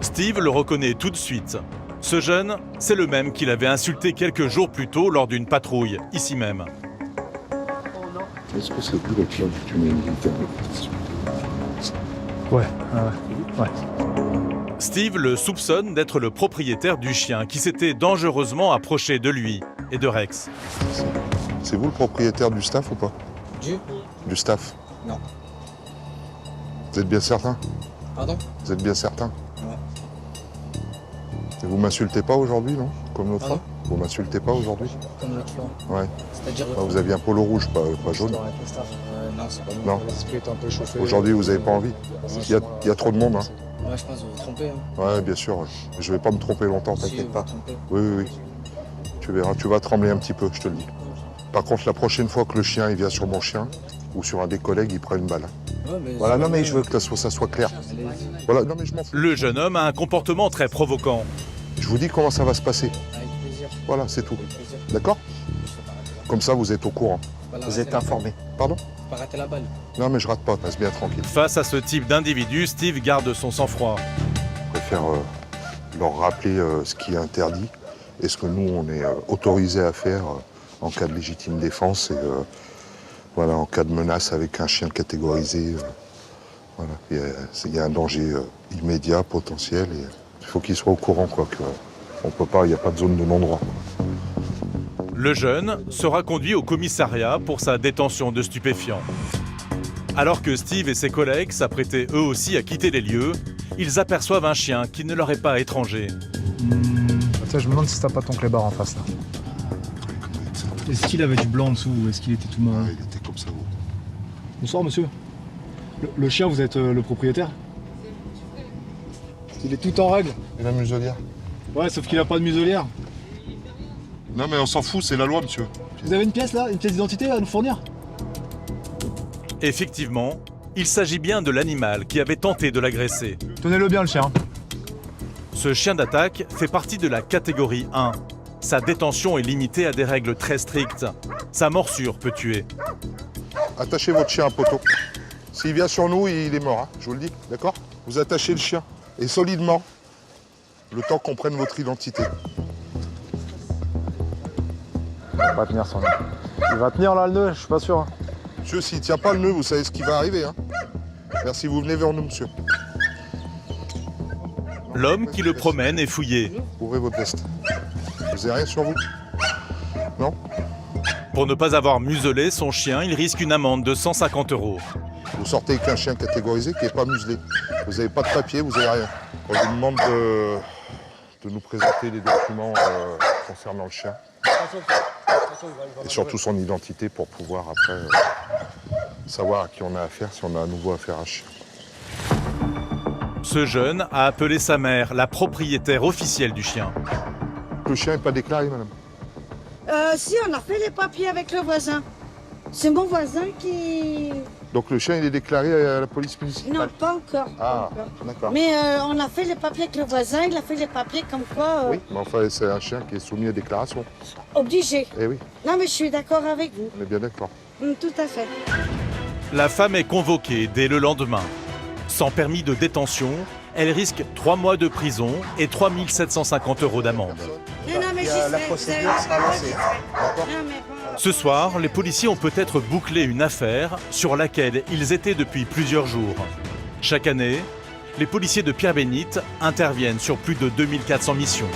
Steve le reconnaît tout de suite. Ce jeune, c'est le même qu'il avait insulté quelques jours plus tôt lors d'une patrouille, ici même. Est-ce que c'est plus le club du militaire? Ouais. Steve le soupçonne d'être le propriétaire du chien qui s'était dangereusement approché de lui et de Rex. C'est vous le propriétaire du staff ou pas? Du staff? Non. Vous êtes bien certain? Pardon? Vous êtes bien certain? Ouais. Et vous m'insultez pas aujourd'hui, non? Comme l'autre fois? Vous m'insultez pas aujourd'hui? Comme l'autre fois. Ouais. C'est-à-dire Vous aviez un polo rouge, pas jaune? Non, c'est pas nous. Non. L'esprit est un peu chauffé. Aujourd'hui, vous avez pas envie? Il y a trop de monde, hein? Ouais, je pense que vous vous trompez. Hein. Ouais, bien sûr. Ouais. Je vais pas me tromper longtemps, Si, t'inquiète vous pas. vous trompez. Oui. Tu verras, tu vas trembler un petit peu, je te le dis. Par contre, la prochaine fois que le chien il vient sur mon chien ou sur un des collègues, il prend une balle. Ouais, mais Voilà, non mais je veux que ça soit clair. Voilà, non mais je m'en fous. Le jeune homme a un comportement très provoquant. Je vous dis comment ça va se passer. Avec plaisir. Voilà, c'est tout. D'accord? Comme ça, vous êtes au courant. Vous êtes informé. Pardon? Pas rater la balle. Non mais je rate pas, reste bien tranquille. Face à ce type d'individu, Steve garde son sang-froid. Je préfère leur rappeler ce qui est interdit et ce que nous, on est autorisé à faire en cas de légitime défense et voilà, en cas de menace avec un chien catégorisé. Voilà. Il y a un danger immédiat, potentiel, et il faut qu'il soit au courant, quoi. On peut pas, il n'y a pas de zone de non-droit. Le jeune sera conduit au commissariat pour sa détention de stupéfiants. Alors que Steve et ses collègues s'apprêtaient eux aussi à quitter les lieux, ils aperçoivent un chien qui ne leur est pas étranger. Attends, je me demande si t'as pas ton clébard en face là. Est-ce qu'il avait du blanc en dessous ou est-ce qu'il était tout marron? Il était comme ça. Bonsoir monsieur. Le chien, vous êtes le propriétaire? Il est tout en règle. Et la muselière? Ouais, sauf qu'il a pas de muselière. Non mais on s'en fout, c'est la loi, monsieur. Vous avez une pièce là? Une pièce d'identité à nous fournir? Effectivement, il s'agit bien de l'animal qui avait tenté de l'agresser. Tenez-le bien le chien. Ce chien d'attaque fait partie de la catégorie 1. Sa détention est limitée à des règles très strictes. Sa morsure peut tuer. Attachez votre chien à un poteau. S'il vient sur nous, il est mort, hein, je vous le dis, d'accord? Vous attachez le chien, et solidement, le temps qu'on prenne votre identité. Il va pas tenir son nœud. Il va tenir là le nœud, je suis pas sûr. Hein. Monsieur, s'il tient pas le nœud, vous savez ce qui va arriver, hein? Merci, vous venez vers nous, monsieur. L'homme qui le promène est fouillé. Ouvrez votre veste. Vous avez rien sur vous? Non? Pour ne pas avoir muselé son chien, il risque une amende de 150 €. Vous sortez avec un chien catégorisé qui n'est pas muselé. Vous n'avez pas de papier, vous n'avez rien. On vous demande de nous présenter les documents concernant le chien. Et surtout son identité pour pouvoir après savoir à qui on a affaire, si on a à nouveau affaire à un chien. Ce jeune a appelé sa mère, la propriétaire officielle du chien. Le chien n'est pas déclaré, madame? Si, on a fait les papiers avec le voisin. C'est mon voisin qui... Donc le chien, il est déclaré à la police municipale? Non, pas encore. Ah, d'accord. Mais on a fait les papiers avec le voisin, il a fait les papiers comme quoi... Oui, mais enfin, c'est un chien qui est soumis à déclaration. Obligé. Eh oui, Non, mais je suis d'accord avec vous. on est bien d'accord. Tout à fait. La femme est convoquée dès le lendemain. Sans permis de détention, elle risque 3 mois de prison et 3 750 € d'amende. Non, mais La procédure sera lancée. D'accord? Ce soir, les policiers ont peut-être bouclé une affaire sur laquelle ils étaient depuis plusieurs jours. Chaque année, les policiers de Pierre-Bénite interviennent sur plus de 2400 missions.